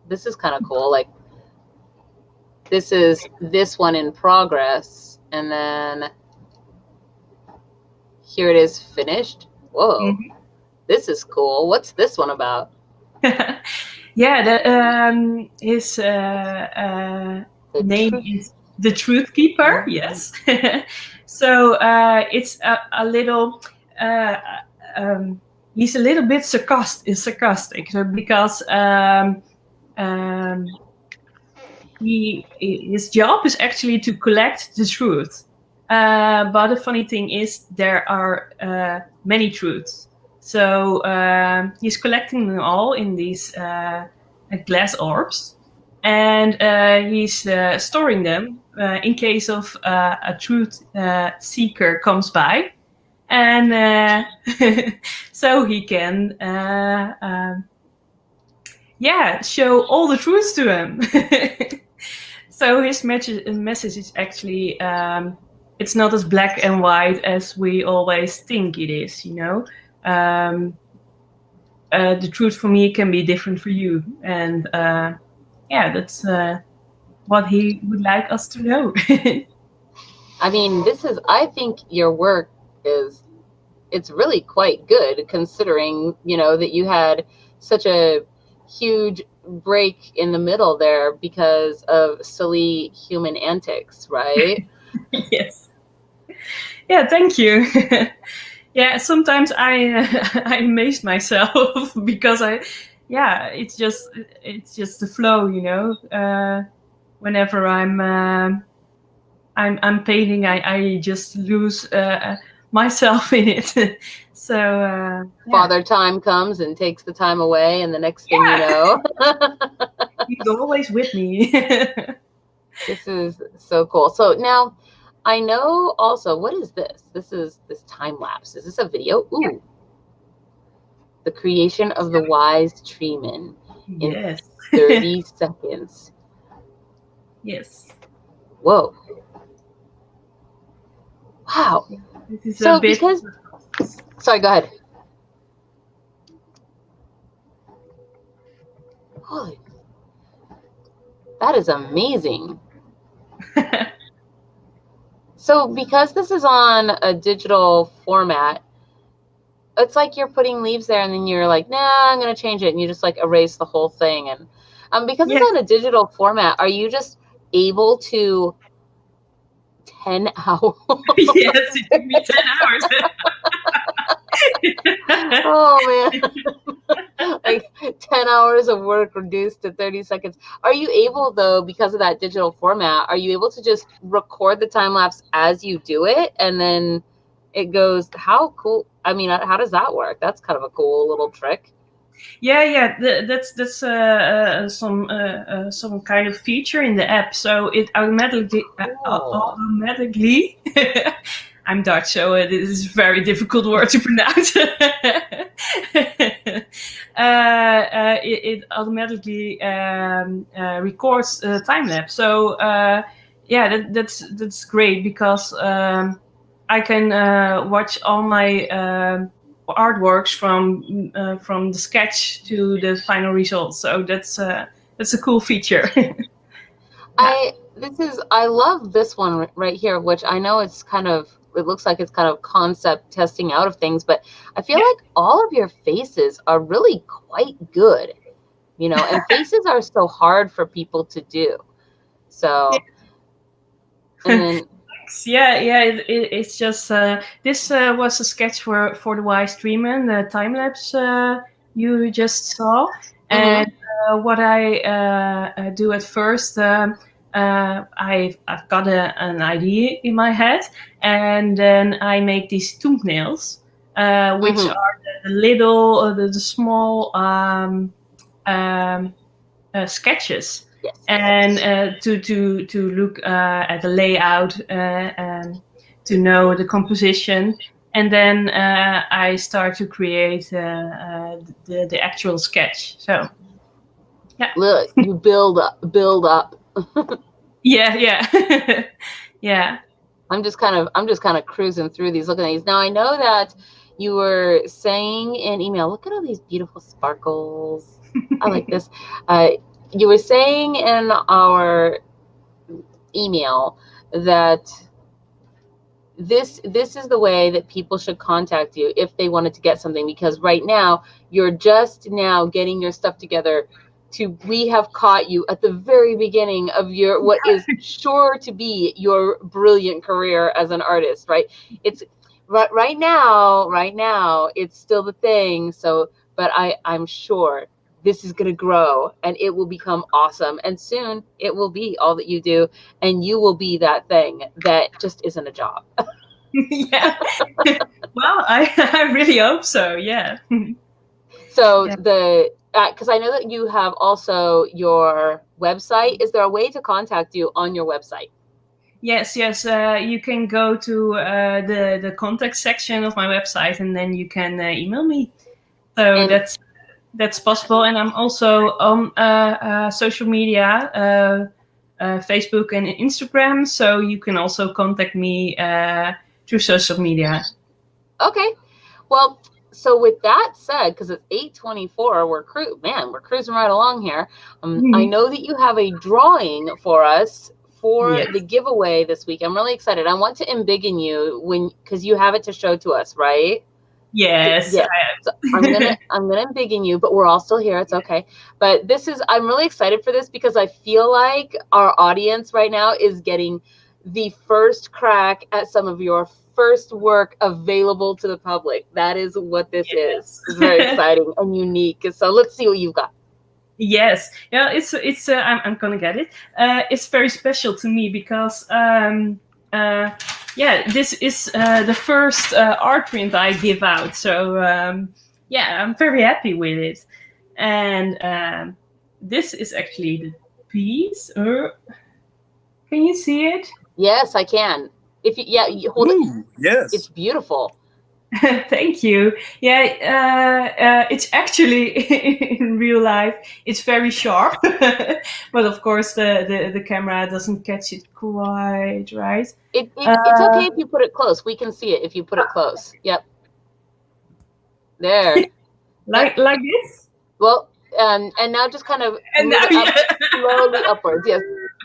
This is kind of cool. Like, this is this one in progress, and then here it is finished. Whoa, This is cool. What's this one about? His name is the Truth Keeper. Yes. So it's a little. He's a little bit sarcastic because. His job is actually to collect the truth. But the funny thing is there are many truths. So he's collecting them all in these glass orbs. And he's storing them in case of a truth seeker comes by. And so he can show all the truths to him. So his message is actually, it's not as black and white as we always think it is, you know. The truth for me can be different for you. And that's what he would like us to know. I mean, I think your work is it's really quite good considering, you know, that you had such a huge break in the middle there because of silly human antics, right? Yes. Yeah, thank you. Yeah, sometimes I amaze myself because it's just the flow, you know. Whenever I'm painting, I just lose myself in it. So yeah. Father time comes and takes the time away, and the next thing you know, he's always with me. this is so cool. So now, I know also, what is this? This is this time lapse. Is this a video? Ooh. Yeah. The creation of the wise treeman in 30 seconds. Yes. Whoa. Wow. This is so a bit... because, sorry, go ahead. Holy, that is amazing. So because this is on a digital format, it's like you're putting leaves there and then you're like, nah, I'm going to change it. And you just like erase the whole thing. And because it's on a digital format, are you just able to 10 hours? Yes, it took me 10 hours. Oh man. Like 10 hours of work reduced to 30 seconds. Are you able though, because of that digital format, are you able to just record the time lapse as you do it and then it goes? How cool. I mean, how does that work? That's kind of a cool little trick. Yeah, that's some kind of feature in the app. So it automatically I'm Dutch, so it is a very difficult word to pronounce. It automatically records time lapse. So yeah, that's great because I can watch all my artworks from the sketch to the final result. So that's a cool feature. I love this one right here, which I know it's kind of, it looks like it's kind of concept testing out of things, but I feel like all of your faces are really quite good, you know, and faces are so hard for people to do. So, and then it's just this was a sketch for the wise treeman, the time lapse you just saw, and what I do at first. I've got an idea in my head, and then I make these thumbnails, which are the little, the small sketches. Yes. And to look at the layout and to know the composition, and then I start to create the actual sketch. So yeah, look, you build up. yeah. Yeah. I'm just kind of cruising through these, looking at these. Now I know that you were saying in email, look at all these beautiful sparkles. I like this. You were saying in our email that this is the way that people should contact you if they wanted to get something, because right now you're just now getting your stuff together. We have caught you at the very beginning of your what is sure to be your brilliant career as an artist, right? It's right now it's still the thing. So, but I'm sure this is going to grow and it will become awesome, and soon it will be all that you do, and you will be that thing that just isn't a job. Yeah. Well, I really hope so. Yeah. So because I know that you have also your website. Is there a way to contact you on your website? Yes. You can go to the contact section of my website, and then you can email me. So that's possible. And I'm also on social media, Facebook and Instagram. So you can also contact me through social media. Okay. Well, so with that said, because it's 8:24, we're cruising right along here. I know that you have a drawing for us for the giveaway this week. I'm really excited. I want to embiggen you because you have it to show to us, right? Yes. Yeah. So I'm gonna embiggen you, but we're all still here. It's okay. But I'm really excited for this because I feel like our audience right now is getting the first crack at some of your first work available to the public. That is what this is. It's very exciting and unique. So let's see what you've got. Yes, yeah, it's. I'm gonna get it. It's very special to me because this is the first art print I give out. So yeah, I'm very happy with it. And this is actually the piece. Can you see it? Yes, I can. If you hold it. Yes, it's beautiful. Thank you. Yeah, it's actually in real life, it's very sharp, but of course the camera doesn't catch it quite right. It's okay if you put it close. We can see it if you put it close. Yep. There. like this. Well, and now just kind of And now, slowly upwards. Yes.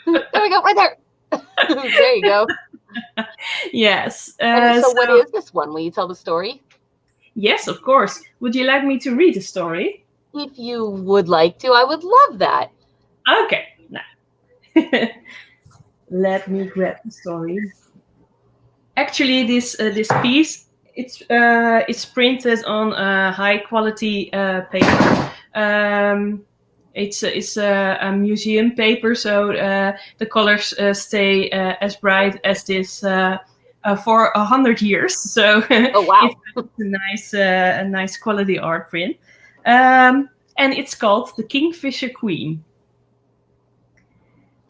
There we go. Right there. There you go. Yes. So what is this one? Will you tell the story? Yes, of course. Would you like me to read the story? If you would like to, I would love that. Okay. Now, let me grab the story. Actually, this piece it's printed on high quality paper. It's a museum paper, so the colors stay as bright as this for 100 years. So oh wow, it's a nice quality art print, and it's called the Kingfisher Queen.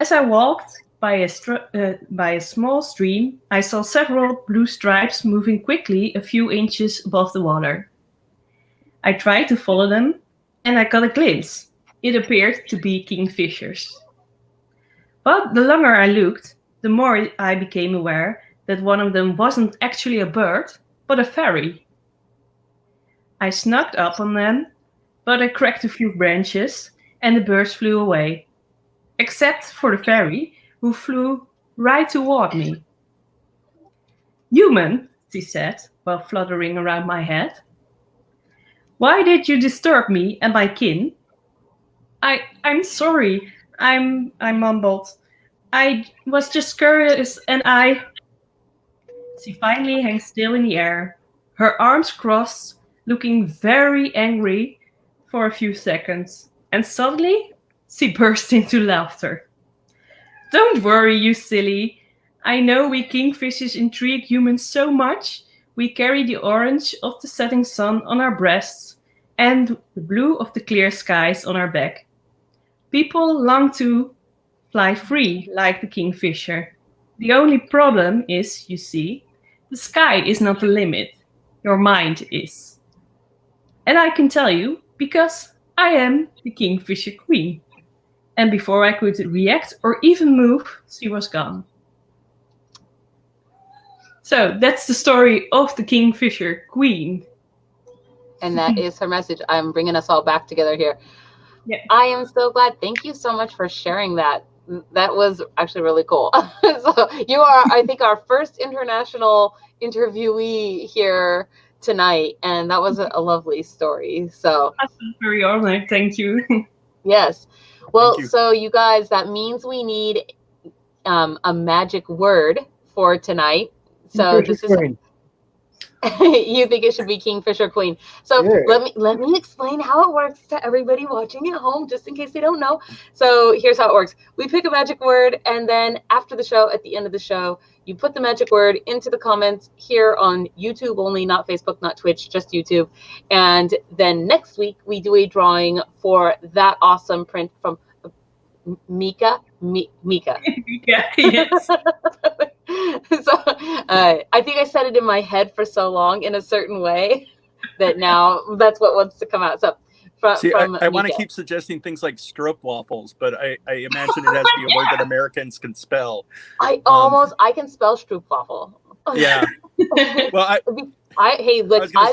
As I walked by a small stream, I saw several blue stripes moving quickly a few inches above the water. I tried to follow them, and I got a glimpse. It appeared to be kingfishers. But the longer I looked, the more I became aware that one of them wasn't actually a bird, but a fairy. I snuck up on them, but I cracked a few branches, and the birds flew away. Except for the fairy, who flew right toward me. "Human," she said, while fluttering around my head. "Why did you disturb me and my kin?" I'm sorry, I mumbled. "I was just curious and I..." She finally hung still in the air, her arms crossed, looking very angry for a few seconds. And suddenly, she burst into laughter. "Don't worry, you silly. I know we kingfishers intrigue humans so much. We carry the orange of the setting sun on our breasts and the blue of the clear skies on our back. People long to fly free like the kingfisher. The only problem is, you see, the sky is not the limit. Your mind is. And I can tell you, because I am the Kingfisher Queen." And before I could react or even move, she was gone. So that's the story of the Kingfisher Queen. And that is her message. I'm bringing us all back together here. Yeah. I am so glad. Thank you so much for sharing that. That was actually really cool. So you are, I think, our first international interviewee here tonight, and that was a lovely story. So I'm very honored. Thank you. Yes. Well, so you guys, that means we need a magic word for tonight. So this is you think it should be Kingfisher Queen. So yeah. let me explain how it works to everybody watching at home, just in case they don't know. So here's how it works. We pick a magic word, and then after the show, at the end of the show, you put the magic word into the comments here on YouTube only, not Facebook, not Twitch, just YouTube. And then next week, we do a drawing for that awesome print from Mika. Mika, yes. So I think I said it in my head for so long in a certain way that now that's what wants to come out. So I want to keep suggesting things like stroopwafels, but I imagine it has to be a word that Americans can spell. I can spell stroopwafel. Yeah. Well, I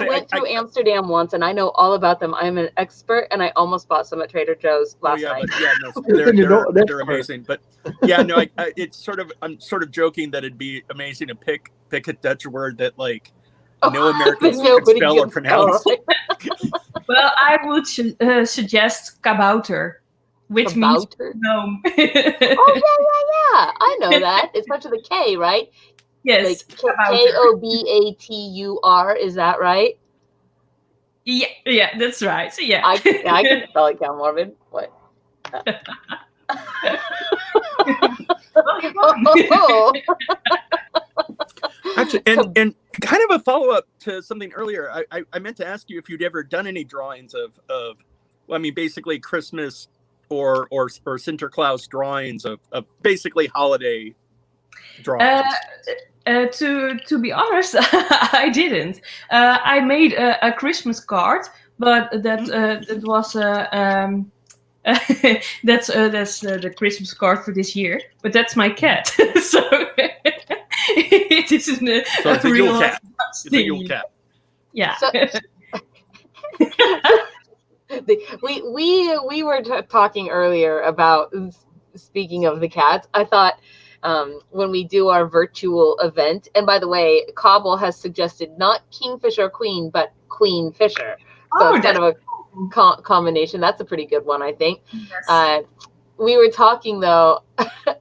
went to Amsterdam once, and I know all about them. I'm an expert, and I almost bought some at Trader Joe's last night. But yeah, no, they're amazing. But yeah, no, I'm sort of joking that it'd be amazing to pick a Dutch word that like no Americans could Nobody spell or can pronounce. spell, Well, I would suggest kabouter, which means Kabouter? gnome. Oh, yeah. I know that. It starts with a K, right? Yes, Like kabouter. Kobatur. Is that right? Yeah, that's right. Yeah. I can spell it, Cal Morbid. What? Oh. Actually, and kind of a follow-up to something earlier, I meant to ask you if you'd ever done any drawings of well, I mean, basically Christmas or Sinterklaas drawings of basically holiday drawings. To be honest, I didn't. I made a Christmas card, but that was that's the Christmas card for this year. But that's my cat, so it isn't a It's a real Yule Cat. It's a thing. Yule Cat. Yeah. So, we were talking earlier about, speaking of the cats, I thought when we do our VirtYule event, and by the way, Cobble has suggested not Kingfisher Queen, but QUEENFISHER. So it's kind of a combination. That's a pretty good one, I think. Yes. We were talking, though,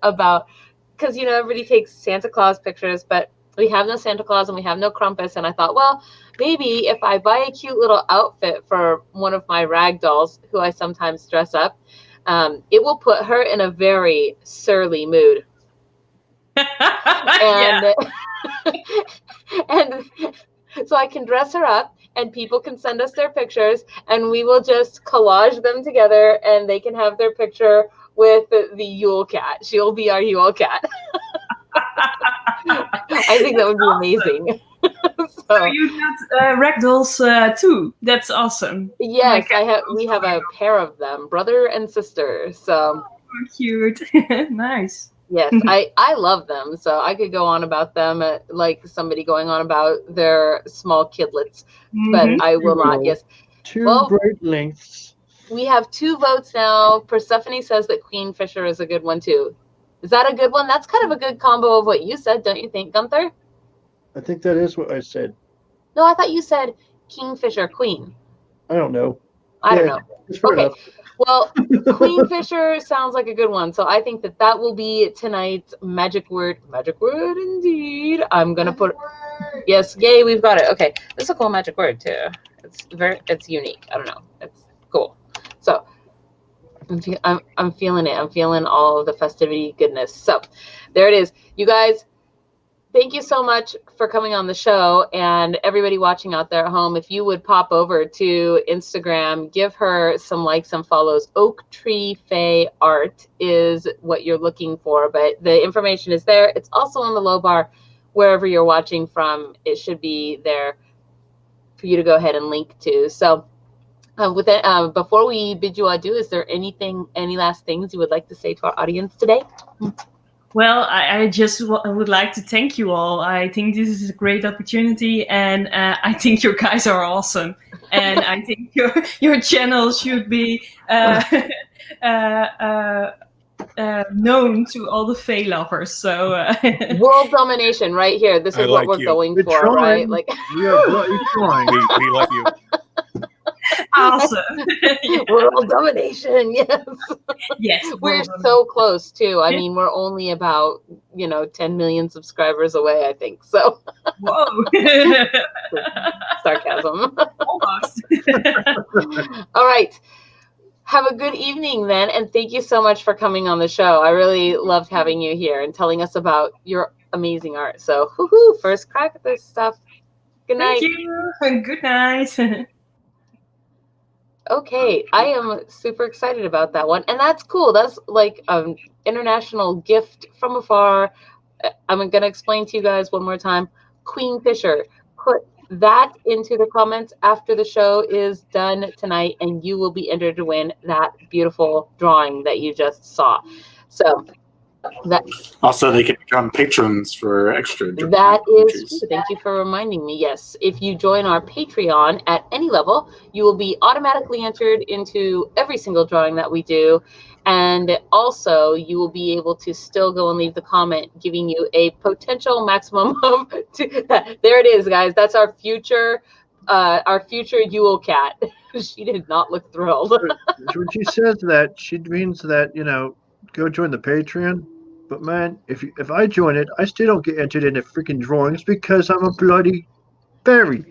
about, because, you know, everybody takes Santa Claus pictures, but we have no Santa Claus and we have no Krampus. And I thought, well, maybe if I buy a cute little outfit for one of my rag dolls, who I sometimes dress up, it will put her in a very surly mood. And, and so I can dress her up and people can send us their pictures and we will just collage them together and they can have their picture with the Yule Cat. She'll be our Yule Cat. I think that would be amazing. So you got ragdolls too. That's awesome. Yes, we have a pair of them, brother and sister. So cute. Nice. Yes, I love them. So I could go on about them like somebody going on about their small kidlets, but I will not. Yes. Two great lengths. We have 2 votes now. Persephone says that QUEENFISHER is a good one too. Is that a good one? That's kind of a good combo of what you said, don't you think, Gunther? I think that is what I said. No, I thought you said Kingfisher Queen. I don't know. I don't know. Okay. Enough. Well, QUEENFISHER sounds like a good one. So I think that will be tonight's magic word. Magic word indeed. I'm going to put... Yes, yay, we've got it. Okay. This is a cool magic word too. It's unique. I don't know. It's cool. So I'm feeling it. I'm feeling all of the festivity goodness. So there it is. You guys, thank you so much for coming on the show, and everybody watching out there at home, if you would pop over to Instagram, give her some likes and follows. Oaktree Fae Art is what you're looking for, but the information is there. It's also on the low bar wherever you're watching from. It should be there for you to go ahead and link to. So with that, before we bid you adieu, is there any last things you would like to say to our audience today? Well, I just would like to thank you all. I think this is a great opportunity, and I think you guys are awesome. And I think your channel should be known to all the Fae lovers. So world domination, right here. This is what we're going for, right? Like we love you. Awesome. World domination, yes. Yes. We're so close too. I mean, we're only about 10 million subscribers away, I think. So whoa. Sarcasm. Almost. All right. Have a good evening then, and thank you so much for coming on the show. I really loved having you here and telling us about your amazing art. So woohoo, first crack at this stuff. Good night. Thank you, and good night. Okay, I am super excited about that one. And that's cool. That's like an international gift from afar. I'm going to explain to you guys one more time. QUEENFISHER, put that into the comments after the show is done tonight, and you will be entered to win that beautiful drawing that you just saw. So That Also, they can become patrons for extra. That is entries. true. Thank you for reminding me. Yes, if you join our Patreon at any level, you will be automatically entered into every single drawing that we do. And also, you will be able to still go and leave the comment, giving you a potential maximum of there it is, guys. That's our future Yule Cat. She did not look thrilled. When she says that, she means that, go join the Patreon. But man, if I join it, I still don't get entered into freaking drawings because I'm a bloody fairy.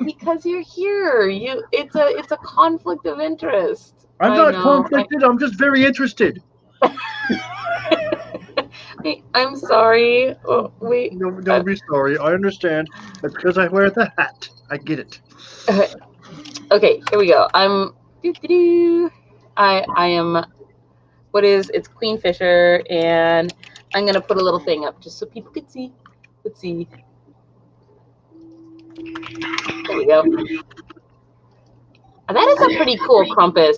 Because you're here. It's a conflict of interest. I'm not conflicted. I'm just very interested. I'm sorry. Oh, wait. No, don't be sorry. I understand. That's because I wear the hat. I get it. Okay, here we go. I am. It's QUEENFISHER, and I'm gonna put a little thing up just so people could see. Let's see. There we go. And that is a pretty cool Krampus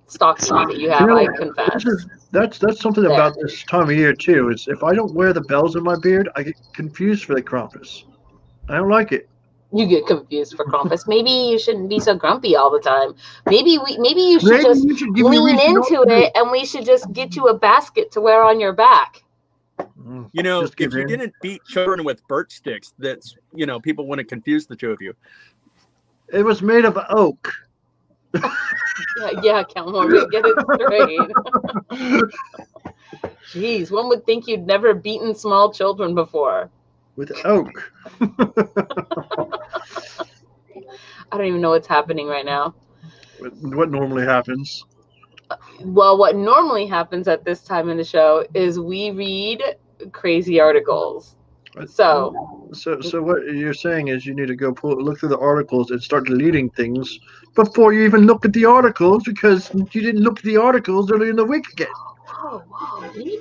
stocking that you have, I confess. That's something about this time of year too. Is if I don't wear the bells in my beard, I get confused for the Krampus. I don't like it. You get confused for Krampus. Maybe you shouldn't be so grumpy all the time. Maybe you should just lean into it, and we should just get you a basket to wear on your back. If you didn't beat children with birch sticks, that's people wouldn't confuse the two of you. It was made of oak. Yeah, Calmore, get it straight. Jeez, one would think you'd never beaten small children before. With oak. I don't even know what's happening right now. What normally happens? Well, what normally happens at this time in the show is we read crazy articles. So what you're saying is you need to go look through the articles and start deleting things before you even look at the articles because you didn't look at the articles early in the week again. Whoa. You need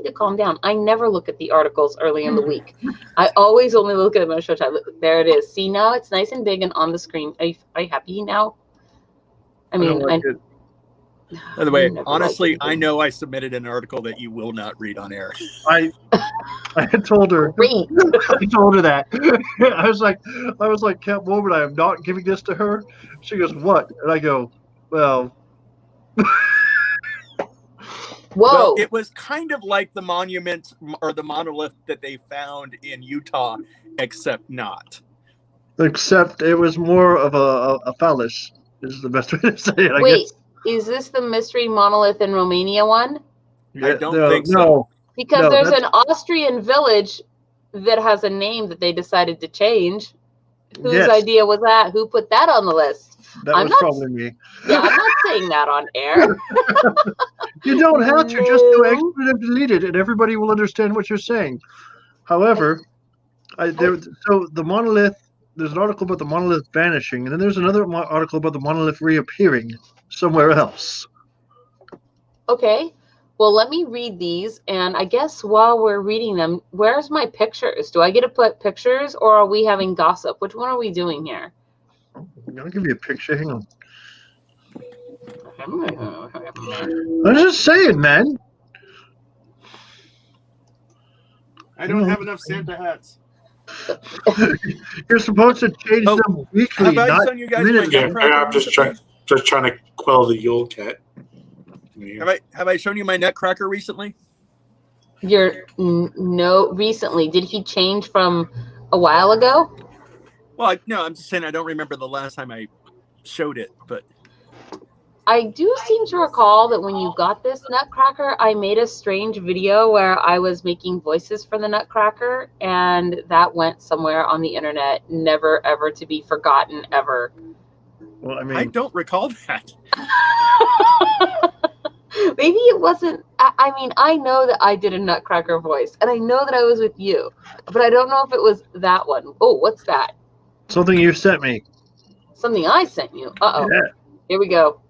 to calm down. I never look at the articles early in the week. I always only look at them at showtime. There it is. See, now it's nice and big and on the screen. Are you happy now? I mean, by the way, honestly, I know I submitted an article that you will not read on air. I told her. I told her that. I was like, Catwoman, I am not giving this to her. She goes, what? And I go, well. Whoa! Well, it was kind of like the monument or the monolith that they found in Utah, except not. Except it was more of a phallus. Is the best way to say it. Wait, is this the mystery monolith in Romania one? I don't think so. Because there's an Austrian village that has a name that they decided to change. Whose idea was that? Who put that on the list? That was probably me. Yeah, I'm not saying that on air. You don't have to. Just go expletive delete it, and everybody will understand what you're saying. However, so the monolith. There's an article about the monolith vanishing, and then there's another article about the monolith reappearing somewhere else. Okay. Well, let me read these, and I guess while we're reading them, where's my pictures? Do I get to put pictures, or are we having gossip? Which one are we doing here? I'll give you a picture. Hang on. I'm just saying, man. I don't have enough Santa hats. You're supposed to change them weekly, not minutely. I'm just trying to quell the Yule Cat. Have I shown you my Nutcracker recently? Recently. Did he change from a while ago? Well, no, I'm just saying I don't remember the last time I showed it, but I do seem to recall that when you got this Nutcracker, I made a strange video where I was making voices for the Nutcracker, and that went somewhere on the internet, never ever to be forgotten ever. Well, I mean, I don't recall that. Maybe it wasn't. I mean, I know that I did a Nutcracker voice, and I know that I was with you, but I don't know if it was that one. Oh, what's that? Something you sent me. Something I sent you. Uh-oh. Yeah. Here we go.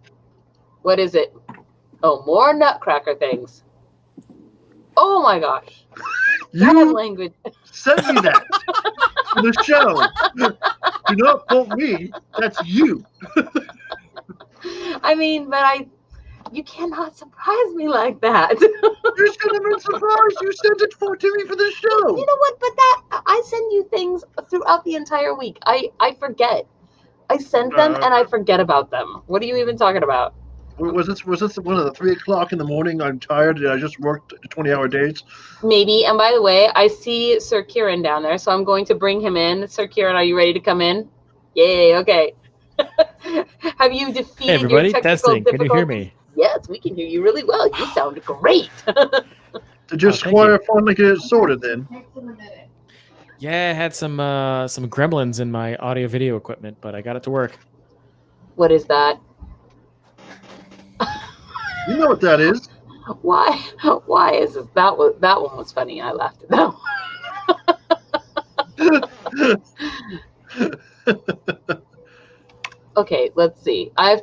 What is it? Oh, more Nutcracker things. Oh my gosh. You language. Send me that for the show. Do not quote me. That's you. I mean, but You cannot surprise me like that. You should have been surprised. You sent it to me for the show. You know what? But that I send you things throughout the entire week. I forget. I send them and I forget about them. What are you even talking about? Was this one of the 3 o'clock in the morning? I'm tired and I just worked 20-hour days. Maybe. And by the way, I see Sir Kieran down there, so I'm going to bring him in. Sir Kieran, are you ready to come in? Yay, okay. Have you defeated Hey everybody, your technical testing. Can you hear difficulties? me? Yes, we can hear you really well. You sound great. Did your squire finally get it sorted then? Yeah, I had some gremlins in my audio video equipment, but I got it to work. What is that? You know what that is. Why is this? That one was funny. I laughed at that one. Okay, let's see. I have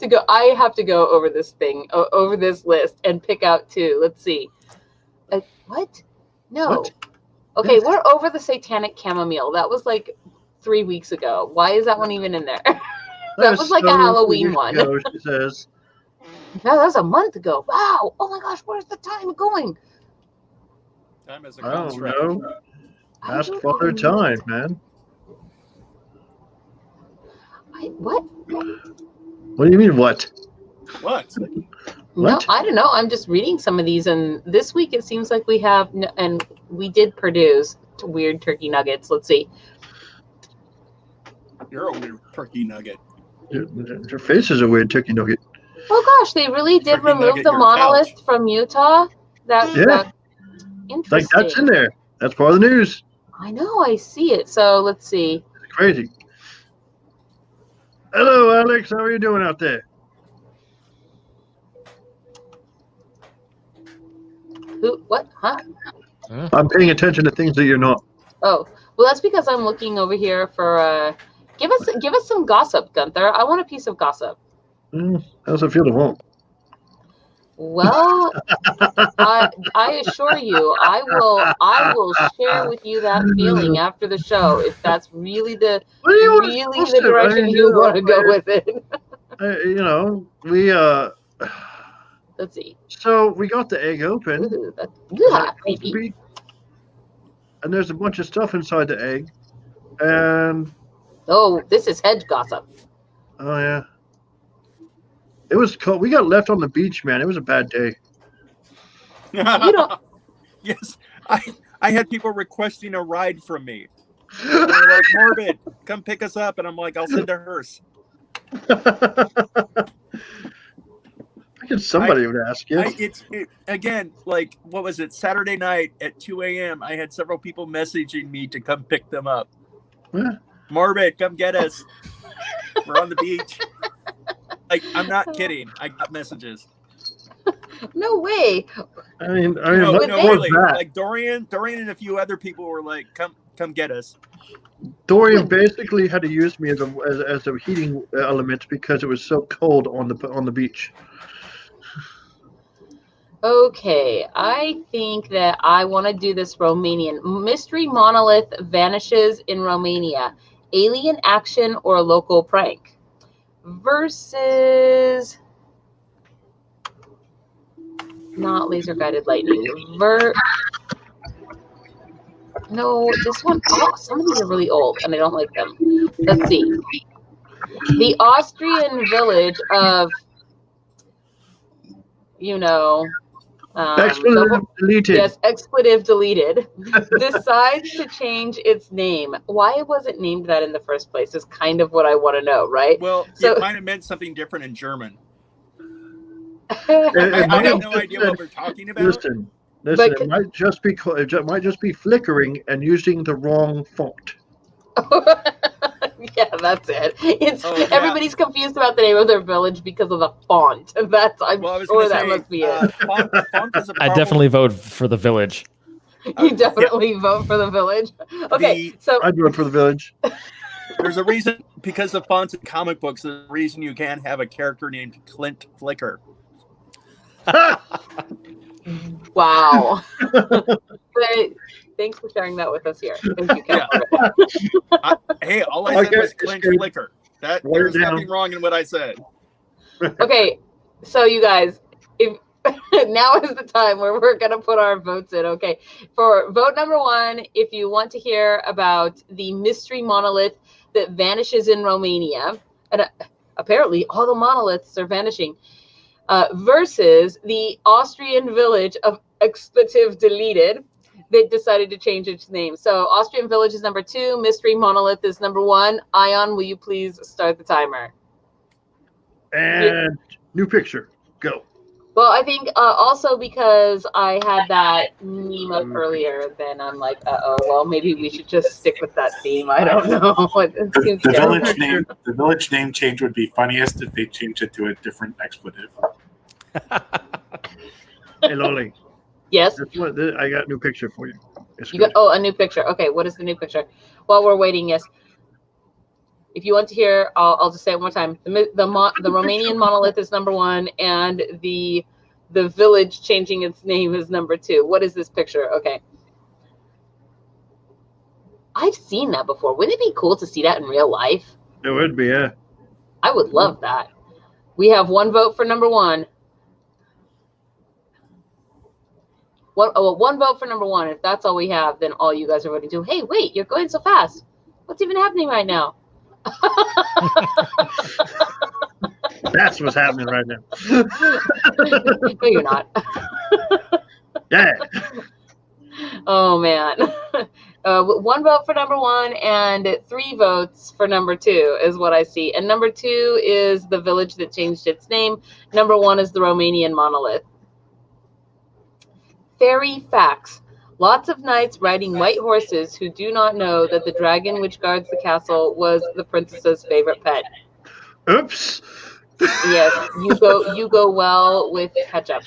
to go over this thing, over this list, and pick out 2. Let's see. What? No. What? Okay, we're over the satanic chamomile. That was like 3 weeks ago. Why is that one even in there? That was like a Halloween one. Ago, she says. No, that was a month ago. Wow. Oh my gosh, where's the time going? Time is a I don't construct. know. Ask Father Time, man. What? What do you mean, what? What? No, I don't know. I'm just reading some of these, and this week it seems like we have, and we did produce weird turkey nuggets. Let's see. You're a weird turkey nugget. Your face is a weird turkey nugget. Oh gosh, they really did Turkey remove nugget, the your monolith couch. from Utah. That interesting. Like that's in there. That's part of the news. I know, I see it. So let's see. It's crazy. Hello, Alex. How are you doing out there? Who? What? Huh? I'm paying attention to things that you're not. Oh, well, that's because I'm looking over here for. Give us some gossip, Gunther. I want a piece of gossip. How's it feel to won't? Well, I assure you, I will share with you that feeling after the show if that's really the direction you want to go with it. You know, we Let's see. So we got the egg open. Ooh, yeah, creepy. And there's a bunch of stuff inside the egg. And oh, this is hedge gossip. Oh yeah. It was cold. We got left on the beach, man. It was a bad day. You don't. Yes, I had people requesting a ride from me. They were like, Morbid, come pick us up, and I'm like, I'll send a hearse. I guess somebody would ask you. Again, like, what was it? Saturday night at 2 a.m. I had several people messaging me to come pick them up. Yeah. Morbid, come get us. We're on the beach. Like, I'm not kidding. I got messages. No way. I mean, No, what was really. that? Like Dorian and a few other people were like, come get us. Dorian basically had to use me as a heating element because it was so cold on the beach. Okay, I think that I want to do this Romanian. Mystery monolith vanishes in Romania. Alien action or local prank? Versus not laser guided lightning. No, this one. Oh, some of these are really old and I don't like them. Let's see. The Austrian village of, Expletive deleted. Yes, expletive deleted. Decides to change its name. Why was it named that in the first place is kind of what I want to know, right? Well, So- it might have meant something different in German. I might have have no idea what we're talking about. Listen. But- It might just be flickering and using the wrong font. Yeah, that's it. It's Oh, yeah. everybody's confused about the name of their village because of the font. I'm Well, I was sure gonna that say, must be it. Font is a I powerful- definitely vote for the village. You definitely vote for the village. Okay, so I'd vote for the village. There's a reason, because of fonts in comic books, there's a reason you can't have a character named Clint Flicker. wow. Great. Thanks for sharing that with us here. Thank you, Cal. Hey, all I said Okay, was Clint it's good. Flicker. Write it There's down. nothing wrong in what I said. Okay, so you guys, if Now is the time where we're going to put our votes in. Okay. For vote number 1, if you want to hear about the mystery monolith that vanishes in Romania, and apparently all the monoliths are vanishing, versus the Austrian village of expletive deleted that decided to change its name. So Austrian village is number 2, mystery monolith is number 1. Ion, will you please start the timer? And new picture. Go. Well, I think also because I had that meme up earlier, then I'm like, well, maybe we should just stick with that theme. I don't know. The village name change would be funniest if they changed it to a different expletive. Hey, Loli. Yes? I got a new picture for you. You got, a new picture. Okay, what is the new picture? While we're waiting, yes. If you want to hear, I'll just say it one more time. The Romanian monolith is number 1, and the village changing its name is number 2. What is this picture? Okay. I've seen that before. Wouldn't it be cool to see that in real life? It would be, yeah. I would love that. We have 1 vote for number 1. One vote for number 1. If that's all we have, then all you guys are voting to. Hey, wait, you're going so fast. What's even happening right now? That's what's happening right now. No, you're not. Yeah. Oh, man. 1 vote for number 1 and 3 votes for number 2 is what I see. And number 2 is the village that changed its name. Number 1 is the Romanian monolith. Fairy facts. Lots of knights riding white horses who do not know that the dragon which guards the castle was the princess's favorite pet. Oops. Yes, you go well with ketchup.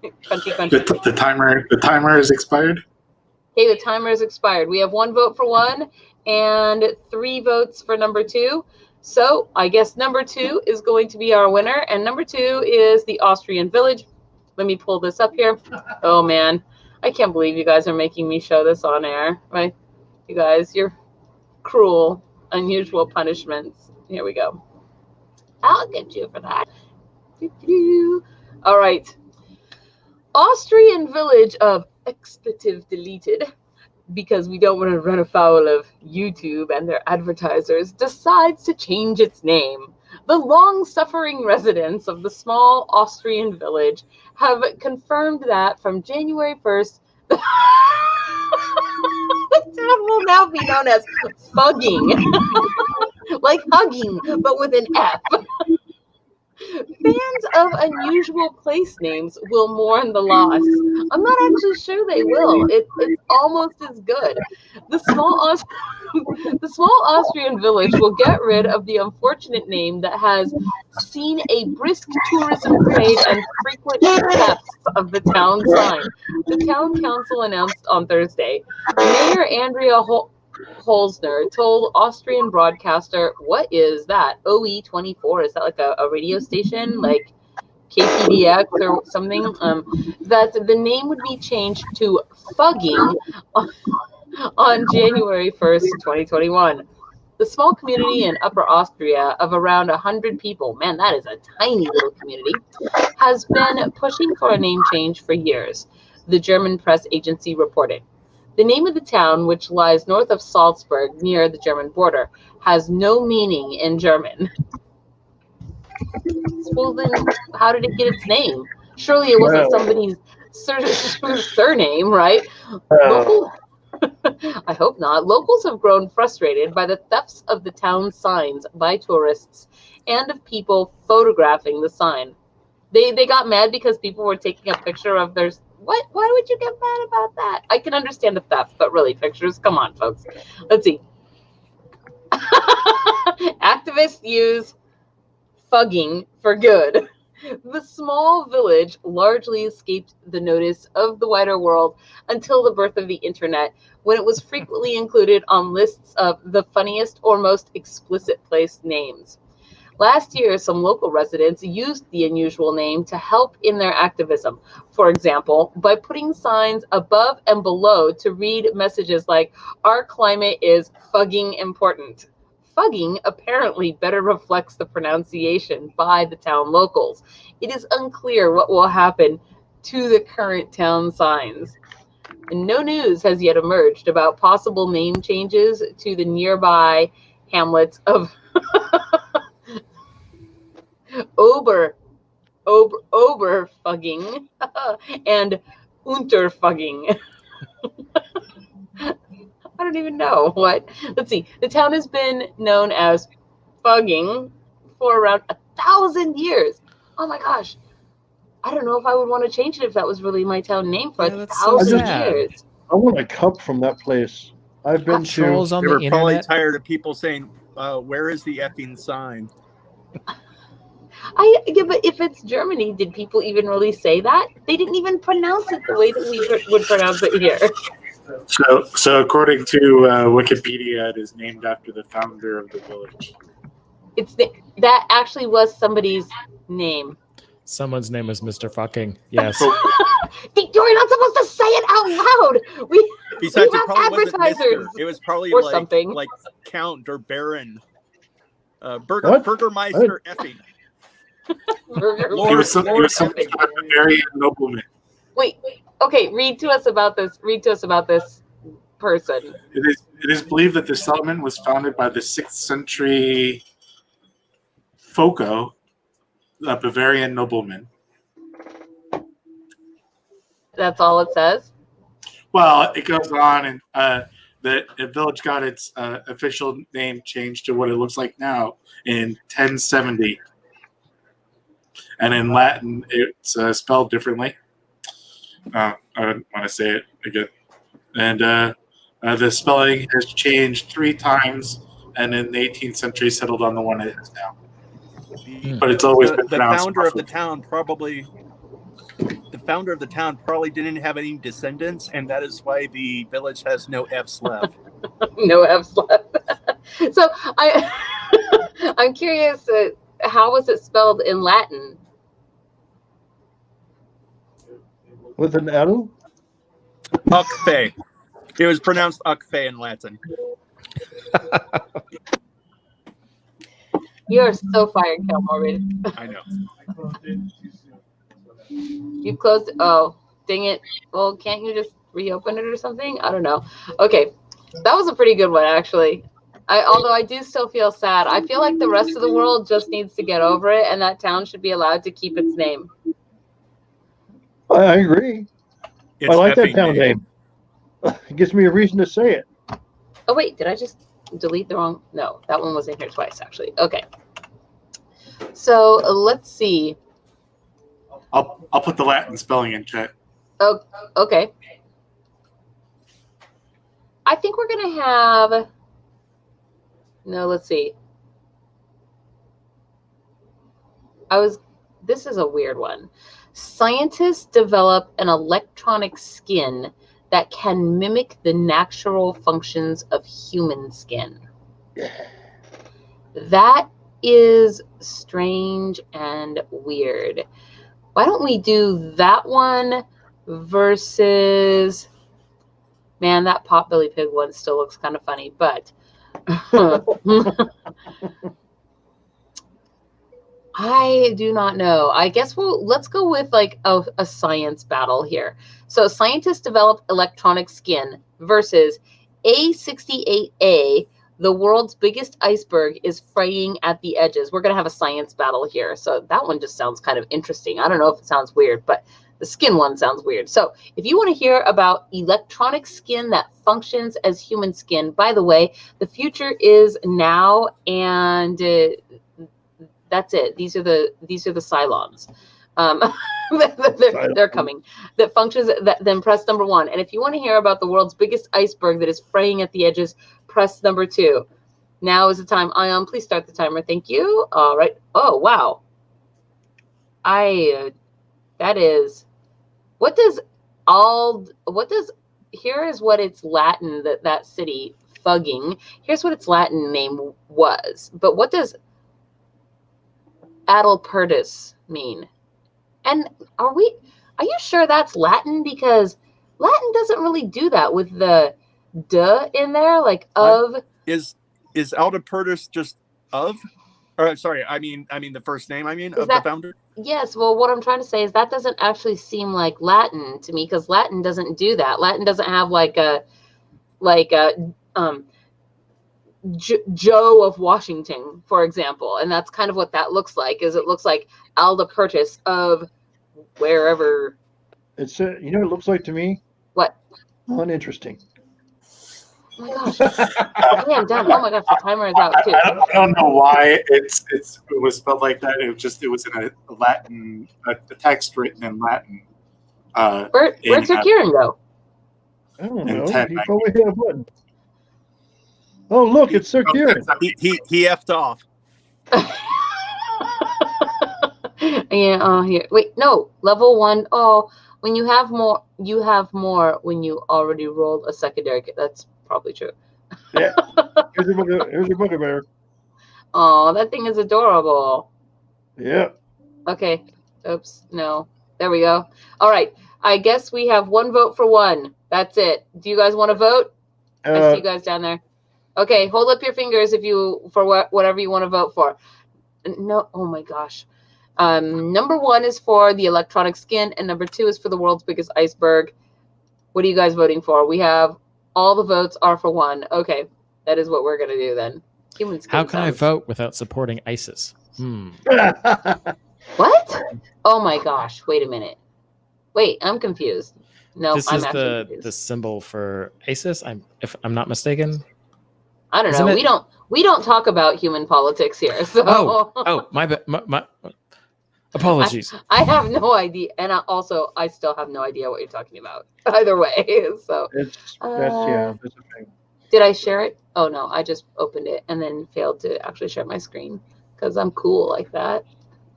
Crunchy. The timer is expired. Okay, the timer is expired. We have 1 vote for 1 and 3 votes for number 2. So I guess number 2 is going to be our winner, and number 2 is the Austrian village. Let me pull this up here. Oh man. I can't believe you guys are making me show this on air, right? You guys, you're cruel, unusual punishments. Here we go. I'll get you for that. All right. Austrian village of expletive deleted, because we don't want to run afoul of YouTube and their advertisers, decides to change its name. The long-suffering residents of the small Austrian village have confirmed that from January 1st, the town will now be known as Fugging. Like hugging, but with an F. Fans of unusual place names will mourn the loss. I'm not actually sure they will. It's almost as good. The small Austrian village will get rid of the unfortunate name that has seen a brisk tourism trade and frequent thefts of the town sign. The town council announced on Thursday. Mayor Andrea Holzner told Austrian broadcaster, what is that? OE24? Is that like a radio station? Like KPDX or something? That the name would be changed to Fugging on January 1st, 2021. The small community in Upper Austria of around 100 people, man, that is a tiny little community, has been pushing for a name change for years, the German press agency reported. The name of the town, which lies north of Salzburg near the German border, has no meaning in German. Well, then how did it get its name? Surely it wasn't somebody's surname, right? I hope not. Locals have grown frustrated by the thefts of the town's signs by tourists and of people photographing the sign. They got mad because people were taking a picture of their... What? Why would you get mad about that? I can understand the theft, but really, pictures? Come on, folks. Let's see. Activists use Fugging for good. The small village largely escaped the notice of the wider world until the birth of the internet, when it was frequently included on lists of the funniest or most explicit place names. Last year, some local residents used the unusual name to help in their activism. For example, by putting signs above and below to read messages like, our climate is fugging important. Fugging apparently better reflects the pronunciation by the town locals. It is unclear what will happen to the current town signs. And no news has yet emerged about possible name changes to the nearby hamlets of Oberfugging and Unterfugging. I don't even know what. Let's see. The town has been known as Fugging for around 1,000 years. Oh my gosh. I don't know if I would want to change it if that was really my town name for 1,000 years. I want a cup from that place. I've been to. They were probably tired of people saying, "Where is the effing sign?" Yeah, but if it's Germany, did people even really say that? They didn't even pronounce it the way that we would pronounce it here. So according to Wikipedia, it is named after the founder of the village. That actually was somebody's name. Someone's name is Mr. Fucking. Yes. You're not supposed to say it out loud. Besides, we it have probably wasn't advertisers. Mr. It was probably or like something. Like Count or Baron. Burgermeister effing. He was some very nobleman. Wait. Okay. Read to us about this. Read to us about this person. It is believed that the settlement was founded by the 6th century Foko, a Bavarian nobleman. That's all it says? Well, it goes on, and the village got its official name changed to what it looks like now in 1070. And in Latin, it's spelled differently. I don't want to say it again. And the spelling has changed 3 times, and in the 18th century settled on the one it is now. But it's always been pronounced. The founder of the town probably didn't have any descendants, and that is why the village has no F's left. No F's left. So I'm curious, how was it spelled in Latin? With an L? Uckfe. It was pronounced Uckfe in Latin. You're so fired, Cal Morbid. I know. You closed it? Oh, dang it. Well, can't you just reopen it or something? I don't know. Okay. That was a pretty good one, actually. Although I do still feel sad. I feel like the rest of the world just needs to get over it, and that town should be allowed to keep its name. I agree. I like that town name. It gives me a reason to say it. Oh, wait. Did I just delete the wrong? No, that one was in here twice, actually. Okay. So let's see. I'll put the Latin spelling in chat. Oh, okay. I think we're going to have... No, let's see. This is a weird one. Scientists develop an electronic skin that can mimic the natural functions of human skin. That is strange and weird. Why don't we do that one versus... Man, that Potbelly Pig one still looks kind of funny, but... I do not know. I guess let's go with like a science battle here. So scientists develop electronic skin versus A68A, the world's biggest iceberg is fraying at the edges. We're going to have a science battle here. So that one just sounds kind of interesting. I don't know if it sounds weird, but the skin one sounds weird. So if you want to hear about electronic skin that functions as human skin, by the way, the future is now, and that's it. These are the Cylons. They're coming. That functions. Then press number 1. And if you want to hear about the world's biggest iceberg that is fraying at the edges, press number 2. Now is the time. Ion, please start the timer. Thank you. All right. Oh wow. That is. What does here is what its Latin, that city, Fugging. Here's what its Latin name was. But what does Adalpertus mean? And are you sure that's Latin? Because Latin doesn't really do that with the "duh" in there, like of. Is is Aldepertus just of? Or sorry, I mean the first name. Of the founder. Yes. Well, what I'm trying to say is that doesn't actually seem like Latin to me, because Latin doesn't do that. Latin doesn't have like a Joe of Washington, for example, and that's kind of what that looks like. Is it looks like Aldepertus of wherever. It's you know what it looks like to me? What? Uninteresting. Oh my gosh! Okay, I'm done. Oh my gosh, the timer is out too. I don't know why it was spelled like that. It was in a Latin a text written in Latin. Where's Sir Kieran go? I don't know. He probably hit a button. Oh look, it's Sir Kieran. He effed off. Yeah. Here. Wait. No. Level 1. Oh, when you have more, you have more when you already rolled a secondary. That's probably true. Yeah. Here's your bugger bear. Oh, that thing is adorable. Yeah. Okay. Oops. No. There we go. All right. I guess we have one vote for one. That's it. Do you guys want to vote? I see you guys down there. Okay. Hold up your fingers if you for whatever you want to vote for. No. Oh my gosh. Number 1 is for the electronic skin, and number 2 is for the world's biggest iceberg. What are you guys voting for? We have all the votes are for 1. Okay, that is what we're gonna do then. Human skin. How can I vote without supporting ISIS? What? Oh my gosh! Wait a minute. Wait, I'm confused. No, this I'm is confused. the symbol for ISIS. If I'm not mistaken. I don't know. We don't talk about human politics here. So. Oh, my apologies. I have no idea, and I still have no idea what you're talking about. Either way, so that's a thing. Did I share it? Oh no, I just opened it and then failed to actually share my screen because I'm cool like that.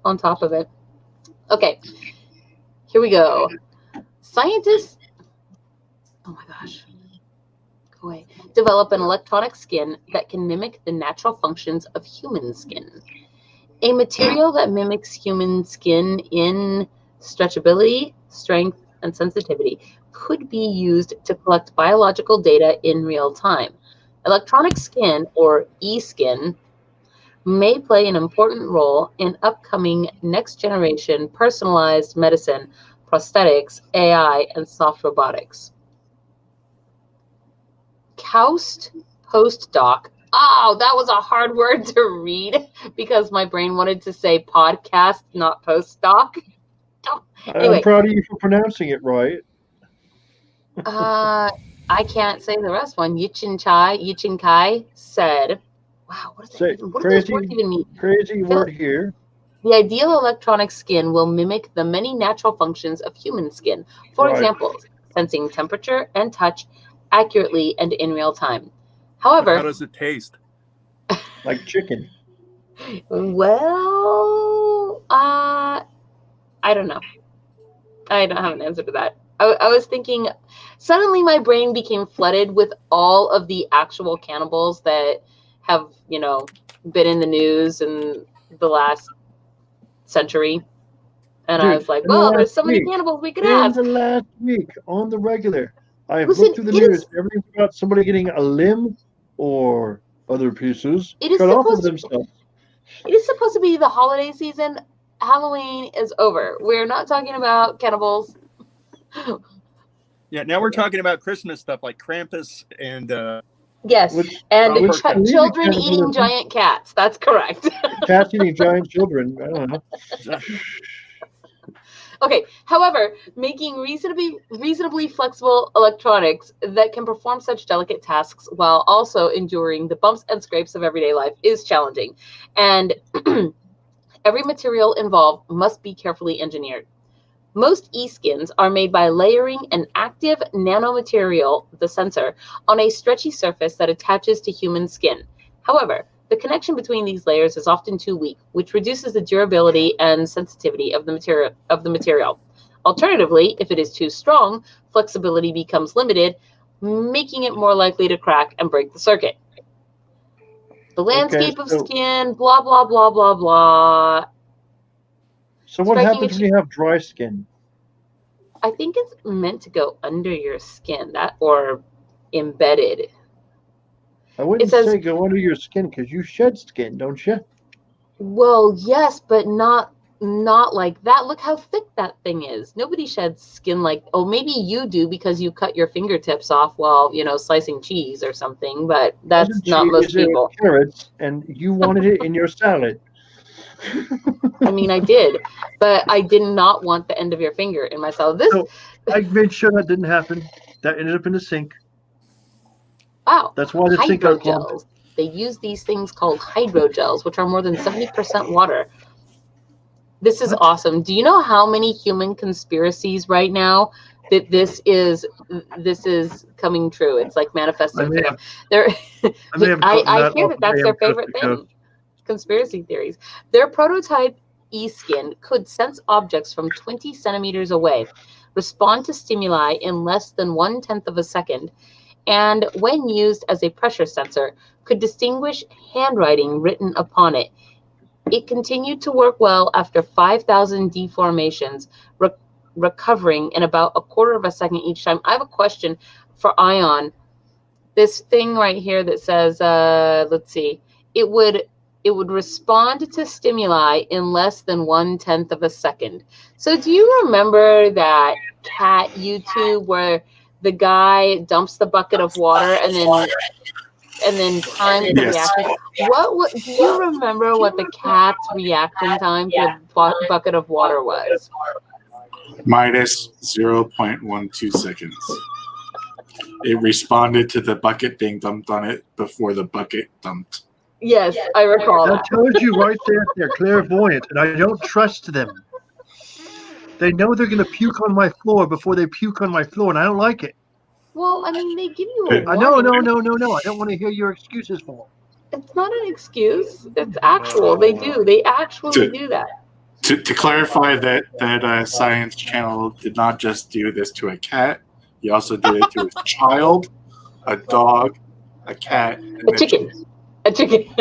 On top of it, okay. Here we go. Scientists. Oh my gosh. Go away. Develop an electronic skin that can mimic the natural functions of human skin. A material that mimics human skin in stretchability, strength, and sensitivity could be used to collect biological data in real time. Electronic skin, or e-skin, may play an important role in upcoming next-generation personalized medicine, prosthetics, AI, and soft robotics. Kaust postdoc. Oh, that was a hard word to read because my brain wanted to say podcast, not postdoc. Anyway, I'm proud of you for pronouncing it right. I can't say the rest one. Yichin Kai said, wow, what does this word even mean? Crazy word here. The ideal electronic skin will mimic the many natural functions of human skin. For example, sensing temperature and touch accurately and in real time. However, how does it taste? Like chicken. Well, I don't know. I don't have an answer to that. I was thinking, suddenly my brain became flooded with all of the actual cannibals that have, been in the news in the last century. And I was like, well, there's so many cannibals we could ask. In the last week, on the regular, I've looked through the news. Everything about somebody getting a limb or other pieces cut off of themselves. It is supposed to be the holiday season. Halloween is over. We're not talking about cannibals. Yeah, now we're talking about Christmas stuff like Krampus and yes, children eating giant cats. That's correct. Cats eating giant children. I don't know. Okay. However, making reasonably flexible electronics that can perform such delicate tasks while also enduring the bumps and scrapes of everyday life is challenging, and every material involved must be carefully engineered. Most e-skins are made by layering an active nanomaterial, the sensor, on a stretchy surface that attaches to human skin. However, the connection between these layers is often too weak, which reduces the durability and sensitivity of the material. Alternatively, if it is too strong, flexibility becomes limited, making it more likely to crack and break the circuit. The landscape of skin, blah, blah, blah, blah, blah. So what happens when you have dry skin? I think it's meant to go under your skin, or embedded. I wouldn't says- say go under your skin because you shed skin, don't you? Well, yes, but not like that. Look how thick that thing is. Nobody sheds skin like, oh, maybe you do because you cut your fingertips off while, slicing cheese or something, but that's not most Cheese, it was people. carrots, and you wanted it in your salad. I mean, I did, but I did not want the end of your finger in my salad. So I made sure that didn't happen. That ended up in the sink. Wow. That's why the sink got clogged. Hydrogels. They use these things called hydrogels, which are more than 70% water. This is awesome. Do you know how many human conspiracies right now that this is coming true? It's like manifesting. I hear that that's their favorite thing. Conspiracy theories. Their prototype e-skin could sense objects from 20 centimeters away, respond to stimuli in less than 1/10 of a second, and when used as a pressure sensor, could distinguish handwriting written upon it. It continued to work well after 5,000 deformations, recovering in about a quarter of a second each time. I have a question for Ion. This thing right here that says, let's see, it would respond to stimuli in less than 1/10 of a second. So do you remember that cat YouTube where the guy dumps the bucket of water and then times the reaction? What do you remember what the cat's reaction time to the bucket of water was? Minus 0.12 seconds. It responded to the bucket being dumped on it before the bucket dumped. Yes, I recall that. I told you right there, they're clairvoyant, and I don't trust them. They know they're going to puke on my floor before they puke on my floor, and I don't like it. Well, I mean, they give you a warning. No. I don't want to hear your excuses for it. It's not an excuse. It's actual. They do. They actually do that. To clarify that Science Channel did not just do this to a cat. He also did it to a child, a dog, a cat, and a chicken. A chicken.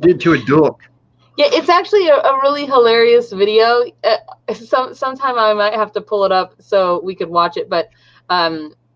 Did to a dog. Yeah, it's actually a really hilarious video. Sometime I might have to pull it up so we could watch it. But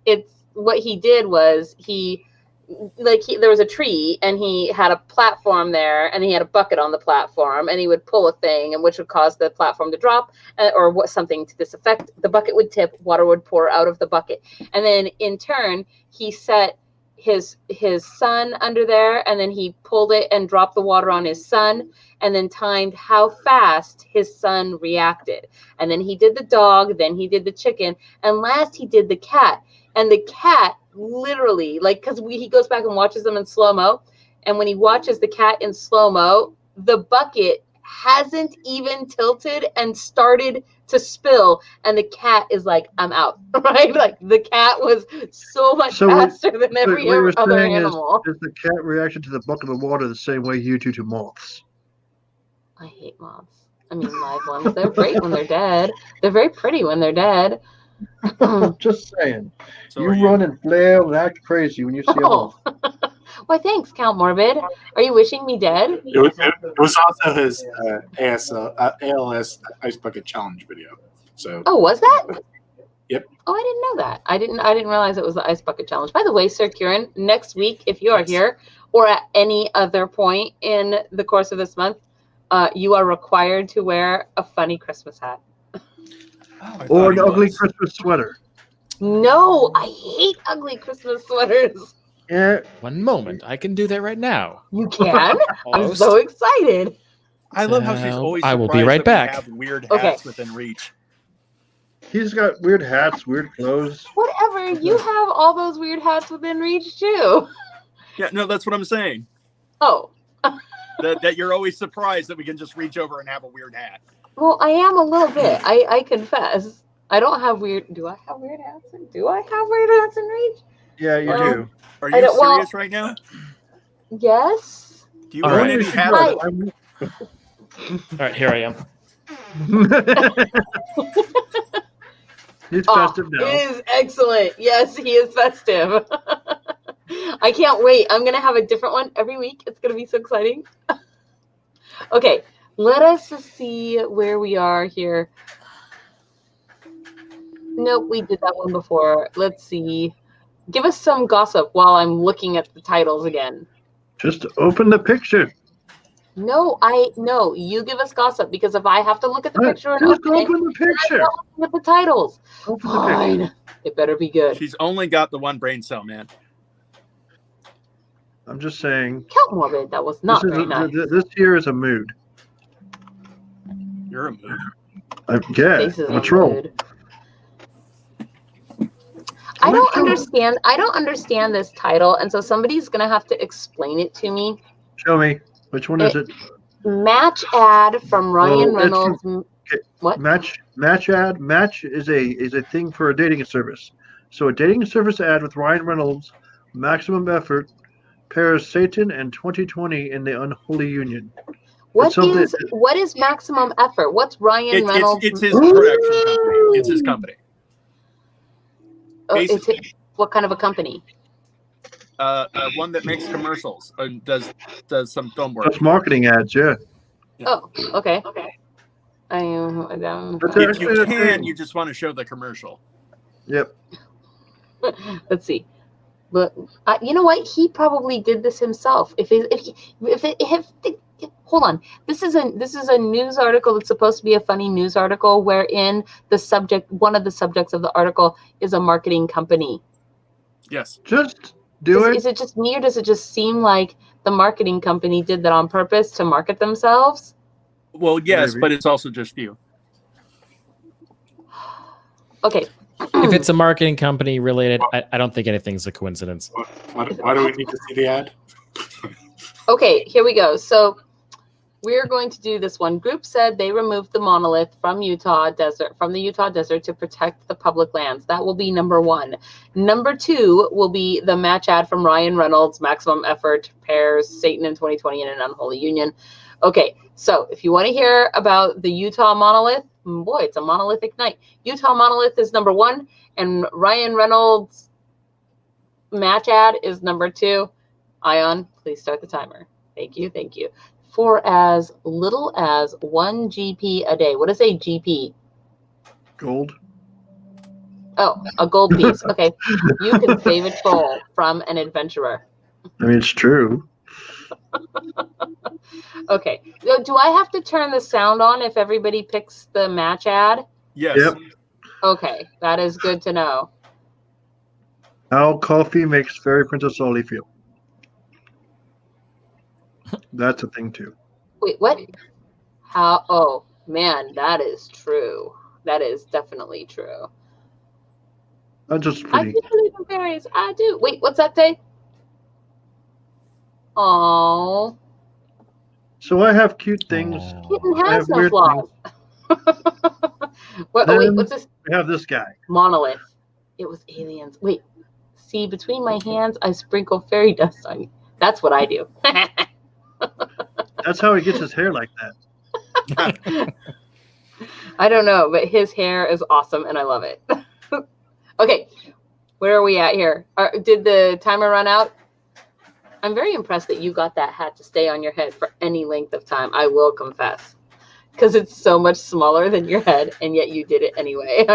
it's what he did was there was a tree and he had a platform there and he had a bucket on the platform and he would pull a thing and which would cause the platform to drop or something to this effect. The bucket would tip, water would pour out of the bucket, and then in turn he set his son under there, and then he pulled it and dropped the water on his son, and then timed how fast his son reacted. And then he did the dog, then he did the chicken, and last he did the cat. And the cat literally, because he goes back and watches them in slow-mo, and when he watches the cat in slow-mo, the bucket hasn't even tilted and started to spill, and the cat is like, I'm out, right? Like the cat was so much faster than every other animal. Is the cat reaction to the bucket of water the same way you do to moths? I hate moths. I mean, live ones. They're great when they're dead. They're very pretty when they're dead. Just saying. You run and flail and act crazy when you see them. Why, thanks, Count Morbid. Are you wishing me dead? It was also his ALS Ice Bucket Challenge video. So. Oh, was that? Yep. Oh, I didn't know that. I didn't realize it was the Ice Bucket Challenge. By the way, Sir Kieran, next week, if you are here or at any other point in the course of this month, you are required to wear a funny Christmas hat. Or an ugly Christmas sweater. No, I hate ugly Christmas sweaters. Yeah. One moment. I can do that right now. You can? I'm so excited. I love how she's always I will be right back. Have weird hats within reach. He's got weird hats, weird clothes. Whatever. You have all those weird hats within reach, too. Yeah, no, that's what I'm saying. Oh. that you're always surprised that we can just reach over and have a weird hat. Well, I am a little bit. I confess. I don't have weird... Do I have weird hats? Do I have weird hats in reach? Yeah, you do. Are you serious right now? Yes. Do you own any hats? All right, here I am. He's festive now. He is excellent. Yes, he is festive. I can't wait. I'm going to have a different one every week. It's going to be so exciting. Okay, let us see where we are here. Nope, we did that one before. Let's see. Give us some gossip while I'm looking at the titles again. Just open the picture. No, you give us gossip, because if I have to look at the picture and Just open open the picture. I'm not looking at the titles. Open the picture. Fine. It better be good. She's only got the one brain cell, man. I'm just saying. Count Morbid, that was not very nice. This here is a mood. You're a mood. Yeah, I'm a troll. I don't understand this title, and so somebody's gonna have to explain it to me. Show me. Which one is it? Match ad from Ryan Reynolds. What? Match ad. Match is a thing for a dating service. So a dating service ad with Ryan Reynolds, maximum effort, pairs Satan and 2020 in the unholy union. What is maximum effort? What's Ryan Reynolds? It's his production company. It's his company. What kind of a company? One that makes commercials and does some film work. That's marketing ads, yeah. Oh, okay. If you can, you just want to show the commercial. Yep. Let's see. But you know what? He probably did this himself. Hold on. This is a news article that's supposed to be a funny news article, wherein one of the subjects of the article is a marketing company. Yes. Just do it. Is it just me, or does it just seem like the marketing company did that on purpose to market themselves? Well, yes, Maybe. but it's also just you. Okay. If it's a marketing company related, I don't think anything's a coincidence. Why do we need to see the ad? Okay, here we go. So we're going to do this one. Group said they removed the monolith from the Utah desert to protect the public lands. That will be number 1. Number 2 will be the match ad from Ryan Reynolds, maximum effort, pairs Satan in 2020 in an unholy union. Okay, so if you want to hear about the Utah monolith, boy, it's a monolithic night. Utah monolith is number 1, and Ryan Reynolds match ad is number 2. Ion, please start the timer. Thank you. For as little as 1 GP a day. What is a GP? Gold. Oh, a gold piece. Okay. You can save a troll from an adventurer. I mean, it's true. Okay. Do I have to turn the sound on if everybody picks the match ad? Yes. Yep. Okay. That is good to know. How coffee makes Fairy Princess Ollie feel. That's a thing too. Wait, what? How? Oh, man, that is true. That is definitely true. That's just I pretty. do believe in fairies. I do. Wait, what's that say? Oh. So I have cute things. Kitten I has have no weird flaws. Wait, what's this? We have this guy. Monolith. It was aliens. Wait. See, between my hands, I sprinkle fairy dust on you. That's what I do. That's how he gets his hair like that. I don't know, but his hair is awesome, and I love it. Okay, where are we at here? Did the timer run out? I'm very impressed that you got that hat to stay on your head for any length of time, I will confess. Because it's so much smaller than your head, and yet you did it anyway.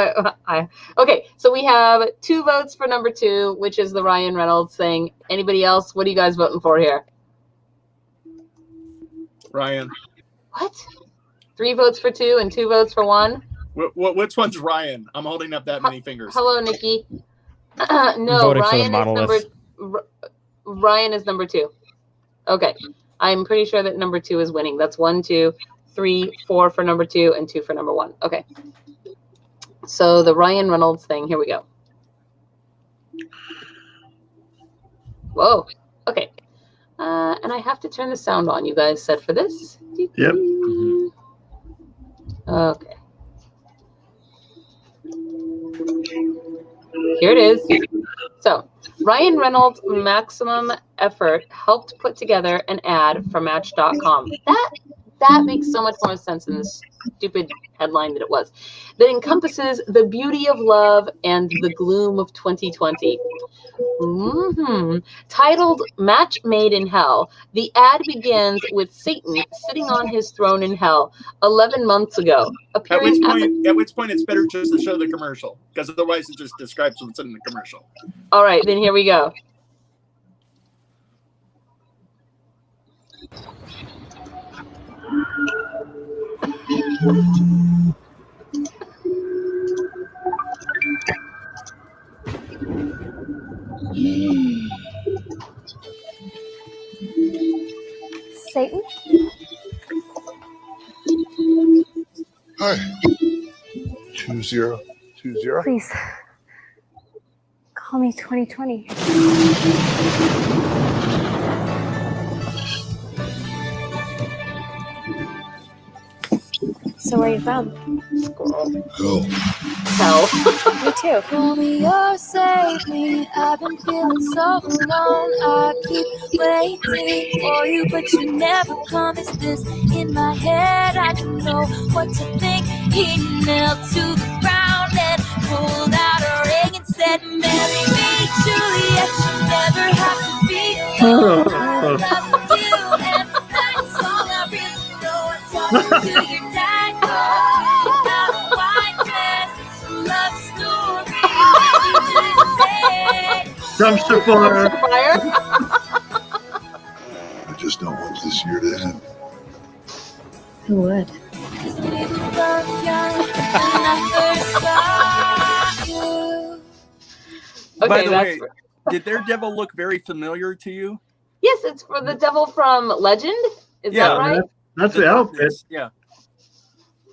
Okay, so we have 2 votes for number 2, which is the Ryan Reynolds thing. Anybody else? What are you guys voting for here? Ryan. What? 3 votes for 2 and 2 votes for 1? Which one's Ryan? I'm holding up that many fingers. Hello, Nikki. No, Ryan is number 2. Okay. I'm pretty sure that number 2 is winning. That's 1, 2, 3, 4 for number 2, and 2 for number 1. Okay. So the Ryan Reynolds thing, here we go. Whoa. Okay. And I have to turn the sound on, you guys said, for this. Yep. Okay. Here it is. So, Ryan Reynolds' maximum effort helped put together an ad for Match.com. That makes so much more sense than this stupid headline that it was. That encompasses the beauty of love and the gloom of 2020. Titled Match Made in Hell, the ad begins with Satan sitting on his throne in hell 11 months ago. At which point it's better just to show the commercial, because otherwise it just describes what's in the commercial. All right, then here we go. Satan? Hi. 2020. Please. Call me 2020. So where are you from? Squirrel. Hell. Hell. Me too. Call me or save me. I've been feeling so alone. I keep waiting for you, but you never promise this. In my head, I don't know what to think. He knelt to the ground and pulled out a ring and said, "Marry me, Juliet. You never have to be alone. I love you, and that's all I really know. I'm talking to your dad. About a white dress, some love story. Dumpster fire. I just don't want this year to end. Who would? Okay, By the that's way, did their devil look very familiar to you? yes, it's for the devil from Legend. Is Yeah. that right? That's the outfit. Yeah,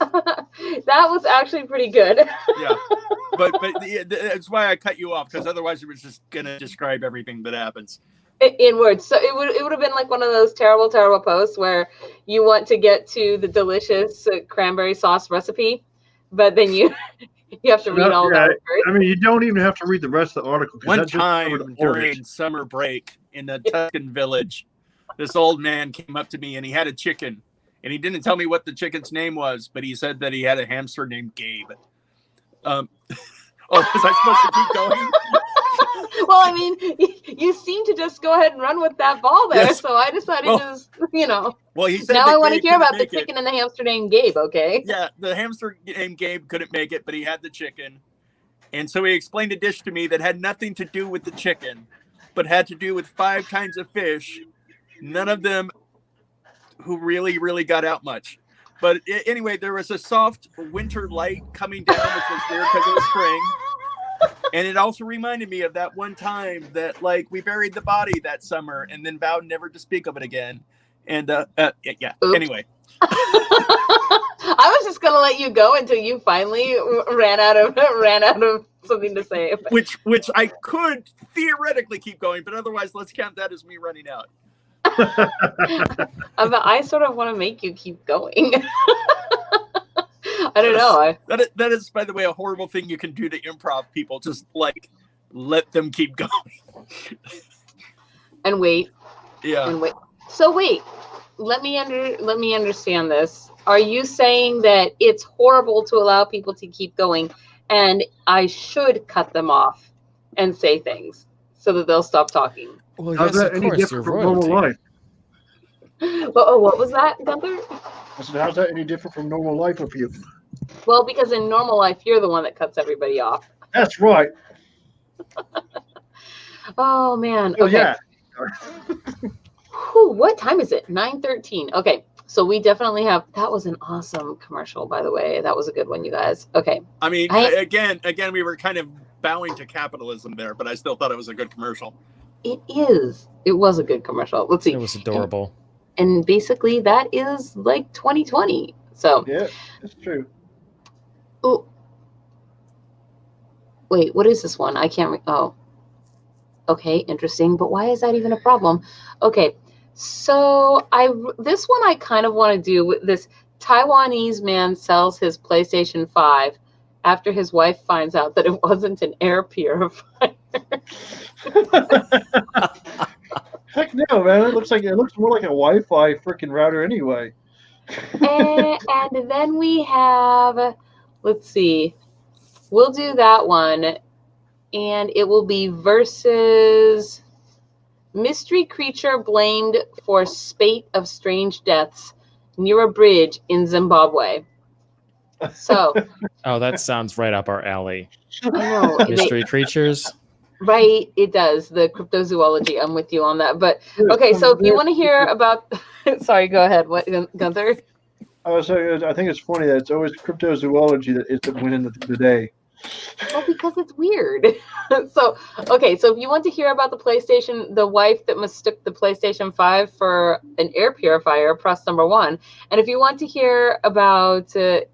That was actually pretty good. yeah. But that's why I cut you off, because otherwise it was just gonna describe everything that happens. In words. So it would have been like one of those terrible posts where you want to get to the delicious cranberry sauce recipe, but then you have to read all about it first. I mean, you don't even have to read the rest of the article. 'cause One that just covered time all of it. during summer break in a Tuscan village, this old man came up to me and he had a chicken. And he didn't tell me what the chicken's name was, but he said that he had a hamster named Gabe. Oh, was I supposed to keep going? Well, I mean, you seem to just go ahead and run with that ball there, Yes. so I decided Well, to, Well, he said now that I want to Gabe hear couldn't about the make it. chicken and the hamster named Gabe, okay? Yeah, the hamster named Gabe couldn't make it, but he had the chicken. And so he explained a dish to me that had nothing to do with the chicken, but had to do with 5 kinds of fish, none of them who really got out much. But anyway, there was a soft winter light coming down, which was weird because it was spring. And it also reminded me of that one time that, like, we buried the body that summer and then vowed never to speak of it again. And yeah. Oops. Anyway, I was just gonna let you go until you finally ran out of something to say. which I could theoretically keep going, but otherwise, let's count that as me running out. But I sort of want to make you keep going. I don't know. That is, by the way, a horrible thing you can do to improv people. Just like let them keep going. And wait. Yeah. And wait. So wait. Let me understand this. Are you saying that it's horrible to allow people to keep going, and I should cut them off and say things so that they'll stop talking? Well, How's yes, that of any course, you're different from normal royalty. life? What was that, Gunther? I said, how's that any different from normal life with you? Well, because in normal life, you're the one that cuts everybody off. That's right. Oh, man. Oh, Okay. yeah. Whew, what time is it? 9:13. Okay. So we definitely have, that was an awesome commercial, by the way. That was a good one, you guys. Okay. I mean, again, we were kind of bowing to capitalism there, but I still thought it was a good commercial. It is. It was a good commercial. Let's see. It was adorable. And basically that is like 2020. So Yeah, that's true. oh, wait, what is this one? I can't oh. Okay, interesting. But why is that even a problem? Okay. So this one I kind of want to do with this Taiwanese man sells his PlayStation 5 after his wife finds out that it wasn't an air purifier. Heck no, man. It looks more like a Wi-Fi freaking router anyway. And then we have, let's see, we'll do that one, and it will be versus mystery creature blamed for spate of strange deaths near a bridge in Zimbabwe. So, Oh, that sounds right up our alley. no, Mystery creatures. right, it does. The cryptozoology, I'm with you on that. But okay, so if you want to hear about, sorry, go ahead. What, Gunther? I was saying, I think it's funny that it's always cryptozoology that is the winning the day. Well, because it's weird. So, okay, so if you want to hear about the PlayStation, the wife that mistook the PlayStation 5 for an air purifier, press number 1. And if you want to hear about the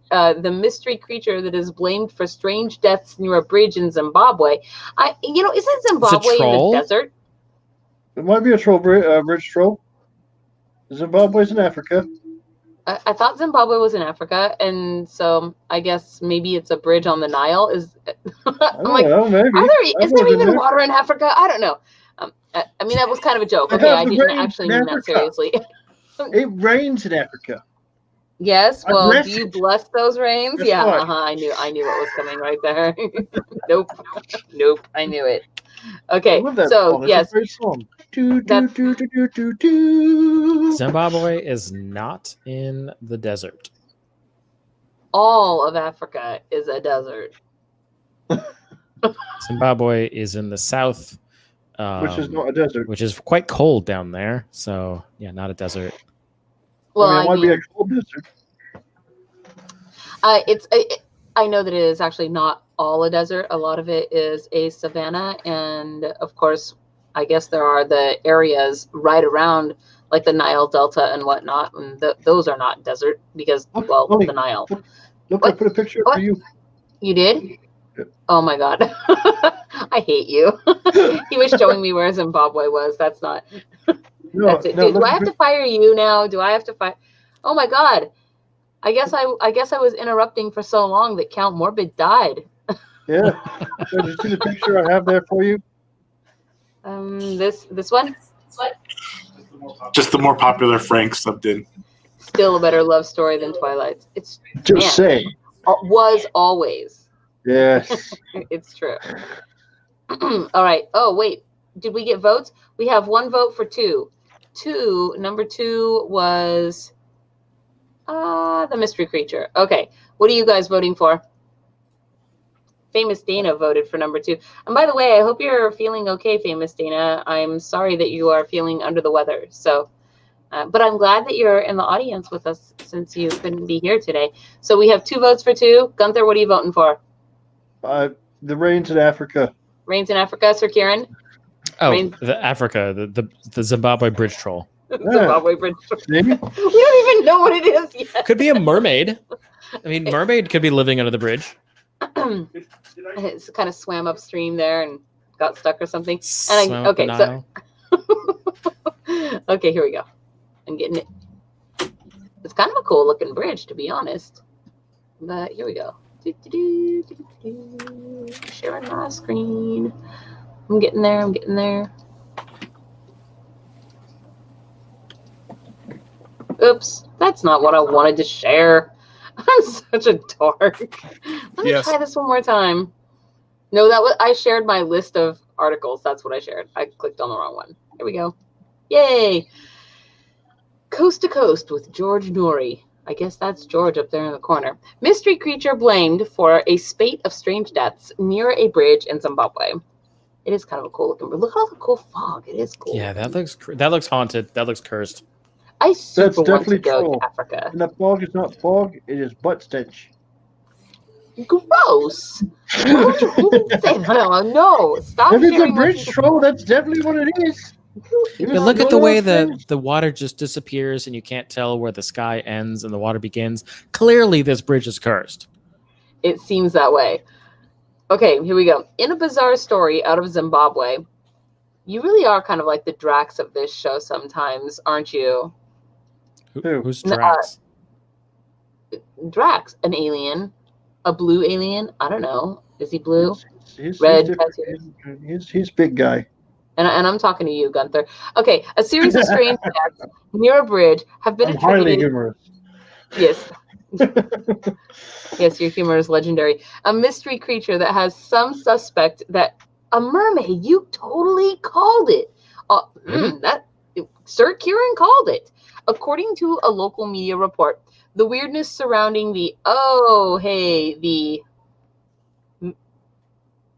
mystery creature that is blamed for strange deaths near a bridge in Zimbabwe, isn't Zimbabwe in the desert? It might be a troll bridge troll. Zimbabwe's in Africa. I thought Zimbabwe was in Africa, and so I guess maybe it's a bridge on the Nile. I'm like, maybe. Is there even water in Africa? I don't know. I mean, that was kind of a joke. Okay, I didn't actually mean that seriously. It rains in Africa. Yes. Well, do you bless those rains? Guess Yeah. what? I knew what was coming right there. Nope. I knew it. Okay. So yes. Zimbabwe is not in the desert. All of Africa is a desert. Zimbabwe is in the south, Which is not a desert. which is quite cold down there. So yeah, not a desert. Well, it might be a cold desert. I know that it is actually not all a desert. A lot of it is a savanna, and of course, I guess there are the areas right around, like the Nile Delta and whatnot, and those are not desert because, well, the Nile. Look, I put a picture for you. You did? Yeah. Oh my God, I hate you. He was showing me where Zimbabwe was. That's not. That's it. Do I have to fire you now? Do I have to fire? Oh my God. I guess I was interrupting for so long that Count Morbid died. Yeah. So did you see the picture I have there for you? This one? Just the more popular Frank subbed in. Still a better love story than Twilight's. It's Just saying. Was always. Yes. It's true. All right. Oh, wait. Did we get votes? We have 1 vote for 2. Number 2 was the mystery creature. Okay. What are you guys voting for? Famous Dana voted for number 2. And by the way, I hope you're feeling okay, Famous Dana. I'm sorry that you are feeling under the weather. So, but I'm glad that you're in the audience with us since you couldn't be here today. So we have 2 votes for 2. Gunther, what are you voting for? The rains in Africa. Rains in Africa, Sir Kieran? Oh, the Africa, the Zimbabwe bridge troll. Zimbabwe bridge troll. See? We don't even know what it is yet. Could be a mermaid. I mean, mermaid could be living under the bridge. It's kind of swam upstream there and got stuck or something. Swam up the Nile. Okay, here we go. I'm getting it. It's kind of a cool looking bridge, to be honest. But here we go. Sharing my screen. I'm getting there. Oops, that's not what I wanted to share. I'm such a dork. Let me try this one more time. No, I shared my list of articles. That's what I shared. I clicked on the wrong one. Here we go. Yay. Coast to Coast with George Norrie. I guess that's George up there in the corner. Mystery creature blamed for a spate of strange deaths near a bridge in Zimbabwe. It is kind of a cool looking bridge. Look at all the cool fog. It is cool. Yeah, that looks haunted. That looks cursed. I super That's want to definitely go troll. to Africa. And the fog is not fog, it is butt stench. Gross. Who would say that? No, stop. If it's a sharing what bridge people- troll, that's definitely what it is. Yeah, look at the way the water just disappears and you can't tell where the sky ends and the water begins. Clearly, this bridge is cursed. It seems that way. Okay, here we go. In a bizarre story out of Zimbabwe, you really are kind of like the Drax of this show sometimes, aren't you? Who's Drax? Drax, an alien, a blue alien. I don't know. Is he blue? He's Red different. tattoo. He's big guy. And I'm talking to you, Gunther. Okay, a series of strange deaths near a bridge have been I'm highly attributed. humorous. Yes. Yes, your humor is legendary. A mystery creature that has some suspect that a mermaid. You totally called it. Sir Kieran called it. According to a local media report, the weirdness surrounding the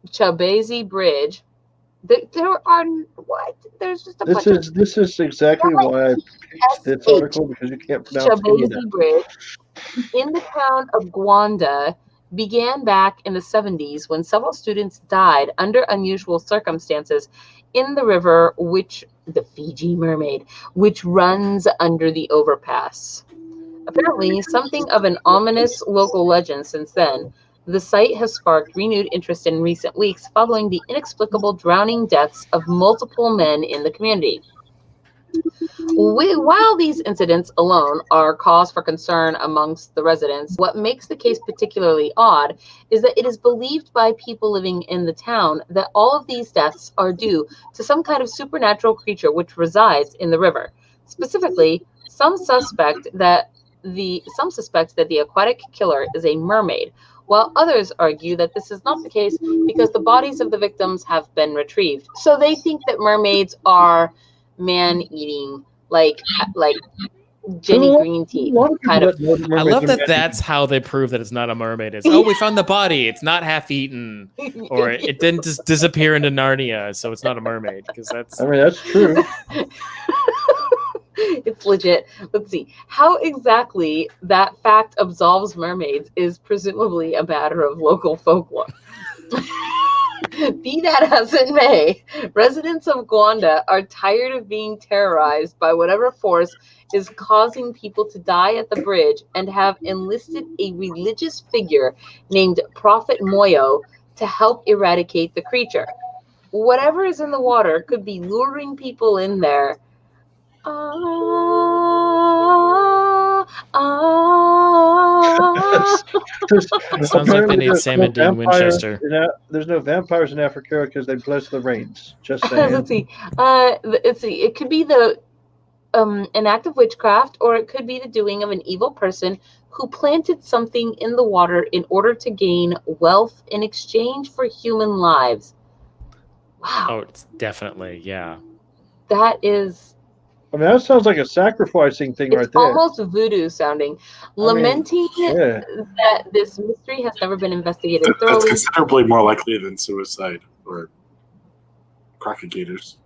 Chabazy Bridge. There are what? There's just a bunch of This is exactly why I picked this article, because you can't pronounce any of Chabazy that. Bridge in the town of Gwanda began back in the 70s when several students died under unusual circumstances in the river, the Fiji Mermaid, which runs under the overpass. Apparently, something of an ominous local legend since then. The site has sparked renewed interest in recent weeks following the inexplicable drowning deaths of multiple men in the community. While these incidents alone are cause for concern amongst the residents, what makes the case particularly odd is that it is believed by people living in the town that all of these deaths are due to some kind of supernatural creature which resides in the river. Specifically, some suspect that the aquatic killer is a mermaid, while others argue that this is not the case because the bodies of the victims have been retrieved. So they think that mermaids are man-eating, like Jenny Green Tea kind of. I love that that's how they prove that it's not a mermaid. It's, we found the body. It's not half-eaten. Or it didn't just disappear into Narnia, so it's not a mermaid. Because that's... I mean, that's true. It's legit. Let's see. How exactly that fact absolves mermaids is presumably a matter of local folklore. Be that as it may, residents of Gwanda are tired of being terrorized by whatever force is causing people to die at the bridge and have enlisted a religious figure named Prophet Moyo to help eradicate the creature. Whatever is in the water could be luring people in there. Sounds like they need Sam and Dean Winchester. There's no vampires in Africa because they bless the rains. Just saying. Let's see. It could be an act of witchcraft, or it could be the doing of an evil person who planted something in the water in order to gain wealth in exchange for human lives. Wow. Oh, it's definitely, yeah. That is... I mean, that sounds like a sacrificing thing right there. It's almost voodoo sounding. Lamenting that this mystery has never been investigated thoroughly. That's considerably more likely than suicide or crocodilators.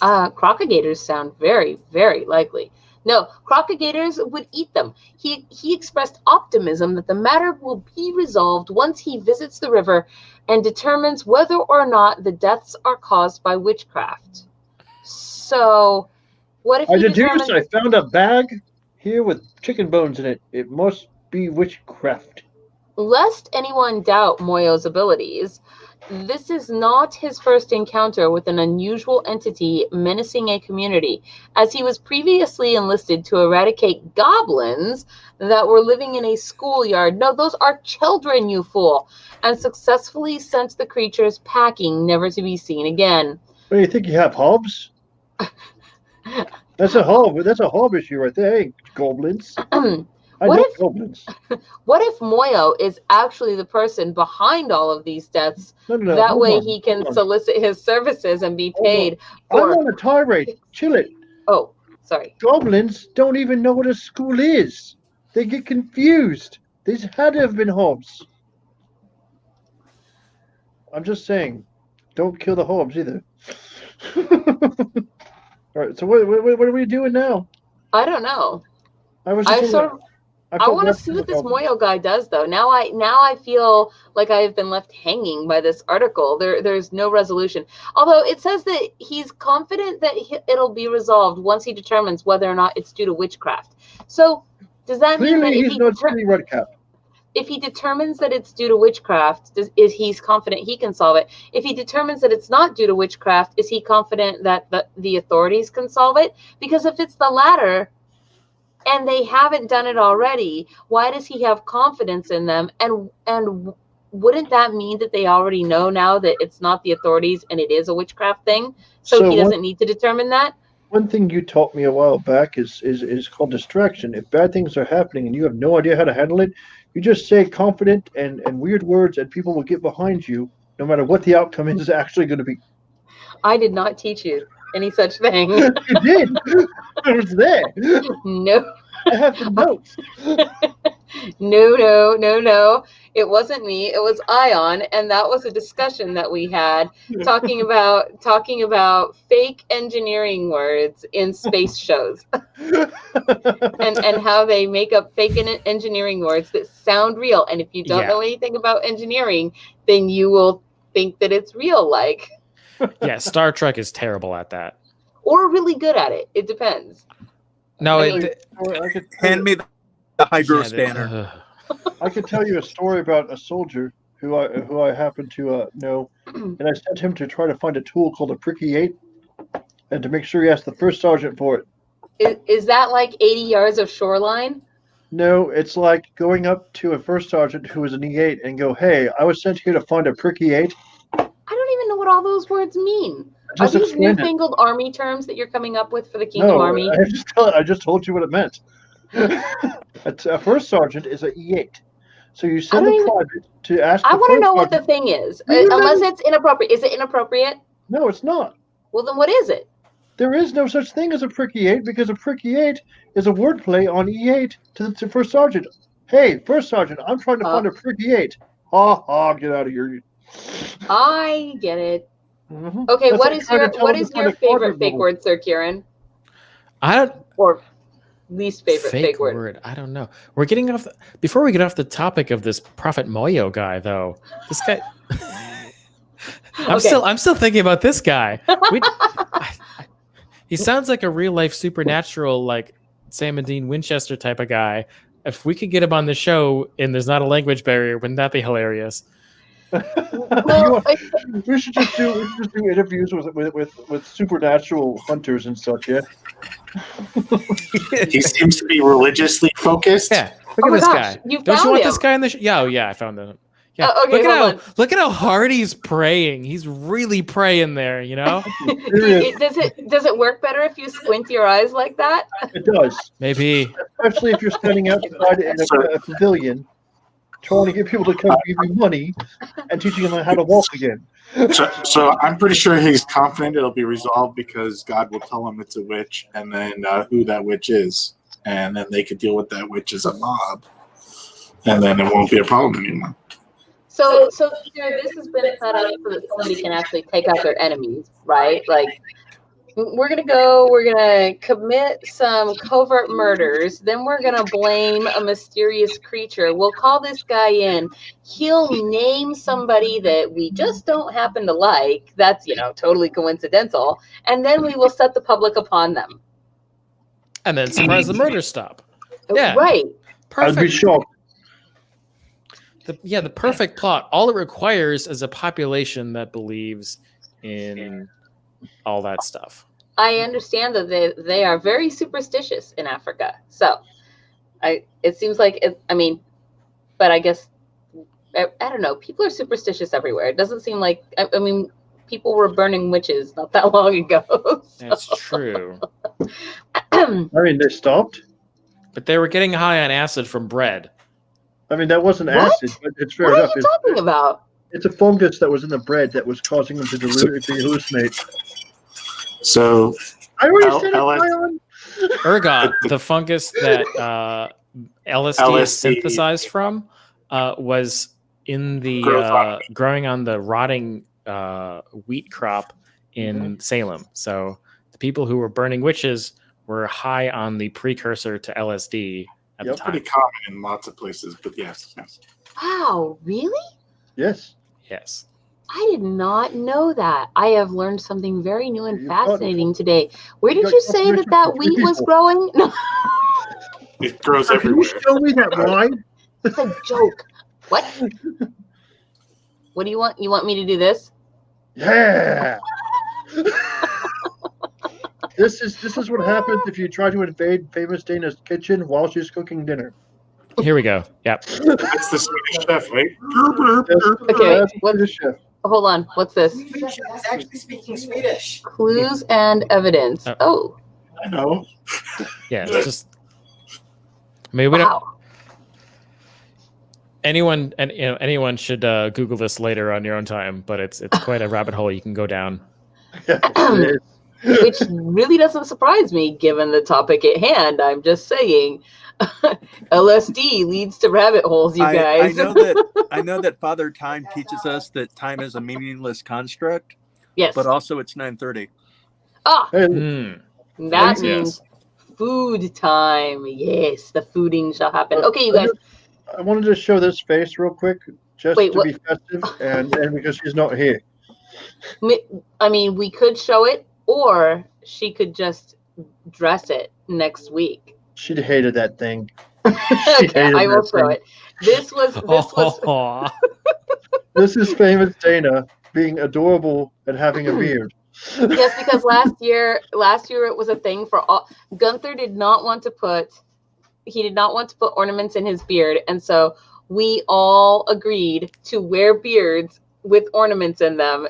Crocodilators sound very, very likely. No, crocodilators would eat them. He expressed optimism that the matter will be resolved once he visits the river and determines whether or not the deaths are caused by witchcraft. So... what if I deduce I found a bag here with chicken bones in it. It must be witchcraft. Lest anyone doubt Moyo's abilities, this is not his first encounter with an unusual entity menacing a community, as he was previously enlisted to eradicate goblins that were living in a schoolyard. No, those are children, you fool, and successfully sent the creatures packing, never to be seen again. What do you think? You have hobs? That's a hob issue right there. Hey, goblins. Goblins. What if Moyo is actually the person behind all of these deaths? No, that way he can solicit his services and be paid for... I'm on a tirade. Chill it. Oh, sorry. Goblins don't even know what a school is. They get confused. These had to have been hobs. I'm just saying, don't kill the hobs either. All right, so what are we doing now? I don't know. I want to see what this Moyo guy does, though. Now I feel like I have been left hanging by this article. There's no resolution. Although it says that he's confident that it'll be resolved once he determines whether or not it's due to witchcraft. So does that mean that if he determines that it's due to witchcraft, he's confident he can solve it? If he determines that it's not due to witchcraft, is he confident that the authorities can solve it? Because if it's the latter, and they haven't done it already, why does he have confidence in them? And wouldn't that mean that they already know now that it's not the authorities and it is a witchcraft thing? So he doesn't need to determine that? One thing you taught me a while back is called distraction. If bad things are happening and you have no idea how to handle it, you just say confident and weird words, and people will get behind you, no matter what the outcome is actually going to be. I did not teach you any such thing. You did. I was there. No. I have the notes. No. It wasn't me. It was Ion, and that was a discussion that we had talking about fake engineering words in space shows, and how they make up fake engineering words that sound real. And if you don't know anything about engineering, then you will think that it's real. Like, Yeah, Star Trek is terrible at that. Or really good at it. It depends. No, hand me the hydro spanner. I could tell you a story about a soldier who I happen to know, and I sent him to try to find a tool called a pricky 8, and to make sure he asked the first sergeant for it. Is that like 80 yards of shoreline? No, it's like going up to a first sergeant who is an E8 and go, "Hey, I was sent here to find a pricky 8." I don't even know what all those words mean. Are these newfangled army terms that you're coming up with for the Kingdom Army? I just told you what it meant. A first sergeant is an E8. So you send a private to ask. I want to know what the thing is, unless it's inappropriate. Is it inappropriate? No, it's not. Well, then what is it? There is no such thing as a pricky 8, because a pricky 8 is a wordplay on E8 to first sergeant. Hey, first sergeant, I'm trying to find a pricky 8. Ha ha! Get out of here. I get it. Mm-hmm. Okay, That's what like is trying your to tell him to find a favorite quadrant fake bubble. word, Sir Kieran? I don't. Or least favorite fake word. I don't know. We're getting off. Before we get off the topic of this Prophet Moyo guy, though, this guy. I'm still thinking about this guy. He sounds like a real life supernatural, like Sam and Dean Winchester type of guy. If we could get him on the show and there's not a language barrier, wouldn't that be hilarious? Well, we should just do interviews with supernatural hunters and such. Yeah. He seems to be religiously focused. Yeah. Look at this guy. You Don't you found want him. this guy in the yeah, I found him. Yeah. Okay, look at how hard he's praying. He's really praying there, you know? Does it work better if you squint your eyes like that? It does. Maybe. Especially if you're standing outside in a pavilion, trying to get people to come give you money and teaching them how to walk again. So I'm pretty sure he's confident it'll be resolved because God will tell him it's a witch, and then who that witch is, and then they could deal with that witch as a mob, and then it won't be a problem anymore. So here, this has been set up so that somebody can actually take out their enemies, right? Like, we're gonna commit some covert murders, then we're gonna blame a mysterious creature. We'll call this guy in. He'll name somebody that we just don't happen to like. That's, totally coincidental. And then we will set the public upon them. And then surprise the murder stop. Yeah. Right. Perfect. I'd be shocked. The perfect plot. All it requires is a population that believes in all that stuff. I understand that they are very superstitious in Africa. So it seems like but I guess I don't know. People are superstitious everywhere. It doesn't seem like people were burning witches not that long ago. So. That's true. They stopped. But they were getting high on acid from bread. That wasn't acid, but it's fair enough. What are you talking about? It's a fungus that was in the bread that was causing them to hallucinate. So I already said it, Ergot, the fungus that LSD is synthesized from, was in the growing on the rotting wheat crop in Salem. So the people who were burning witches were high on the precursor to LSD at the time. Pretty common in lots of places, but yes. Wow, really? Yes. Yes. I did not know that. I have learned something very new and fascinating today. Where did you say that wheat was growing? No. It grows everywhere. Can you show me that line? It's a joke. What? What do you want? You want me to do this? Yeah. This is what happens if you try to invade famous Dana's kitchen while she's cooking dinner. Here we go. Yep. That's the Swedish chef, right? Okay. What's the chef? Hold on. What's this? Swedish is actually speaking Swedish. Clues and evidence. Oh. I know. Yeah, it's just. I mean, we don't. Anyone should Google this later on your own time, but it's quite a rabbit hole you can go down. Which really doesn't surprise me, given the topic at hand. I'm just saying, LSD leads to rabbit holes, you guys. I know that Father Time teaches us that time is a meaningless construct. Yes, but also it's 9:30. Ah, Hey, that means food time. Yes, the fooding shall happen. Okay, you guys. I wanted to show this face real quick, just Wait, to be festive, and because she's not here. I mean, we could show it, or she could just dress it next week. She'd hated that thing. Okay, I will show it. This was. This is famous Dana being adorable and having a beard. Yes, because last year it was a thing for all. Gunther did not want to put ornaments in his beard, and so we all agreed to wear beards with ornaments in them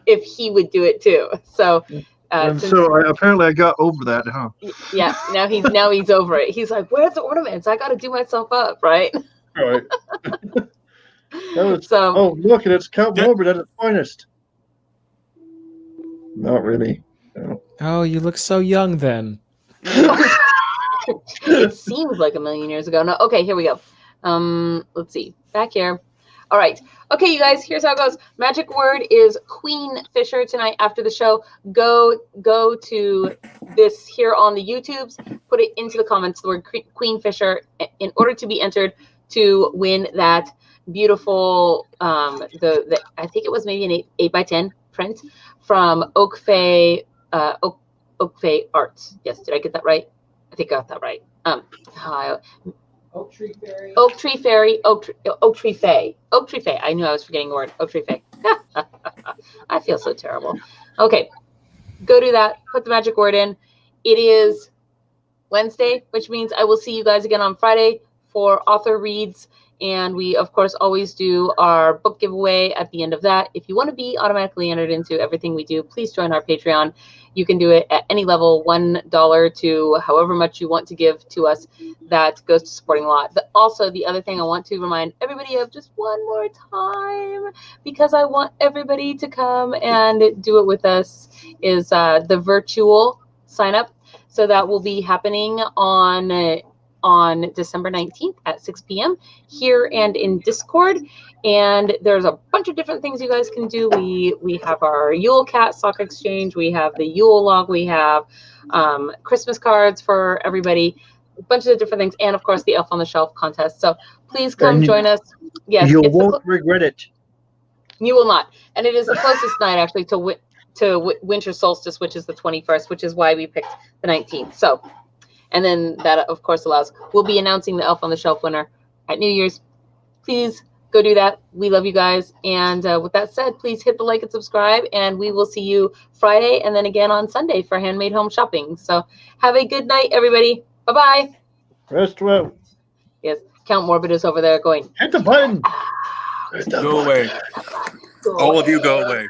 if he would do it too. So apparently I got over that, huh? Yeah, now he's over it. He's like, where's the ornaments? I got to do myself up, right? Right. Oh, look, it's Count Morbid at its finest. Not really. No. Oh, you look so young then. It seems like a million years ago. No, okay, here we go. Let's see. Back here. All right. Okay, you guys, here's how it goes. Magic word is QUEENFISHER tonight after the show. Go to this here on the YouTubes. Put it into the comments, the word QUEENFISHER, in order to be entered to win that beautiful, I think it was maybe an 8x10 print from Oaktree Fae Arts. Yes, did I get that right? I think I got that right. Oaktree Fairy. Oaktree Fae. I knew I was forgetting the word. Oaktree Fae. I feel so terrible. Okay, go do that. Put the magic word in. It is Wednesday, which means I will see you guys again on Friday for author reads. And we, of course, always do our book giveaway at the end of that. If you want to be automatically entered into everything we do, please join our Patreon. You can do it at any level, $1 to however much you want to give to us. That goes to supporting a lot. But also, the other thing I want to remind everybody of just one more time, because I want everybody to come and do it with us, is the VirtYule Sign-up. So that will be happening on December 19th at 6 p.m. here and in Discord. And there's a bunch of different things you guys can do. We have our Yule Cat Sock Exchange. We have the Yule log. We have Christmas cards for everybody. A bunch of different things. And, of course, the Elf on the Shelf contest. So please come join us. Yes, you won't regret it. You will not. And it is the closest night, actually, to winter solstice, which is the 21st, which is why we picked the 19th. So, and then that, of course, we'll be announcing the Elf on the Shelf winner at New Year's. Please go do that. We love you guys. And with that said, please hit the like and subscribe. And we will see you Friday and then again on Sunday for Handmade Home Shopping. So have a good night, everybody. Bye-bye. Rest well. Yes, Count Morbid is over there going, hit the button. Go away. All of you go away.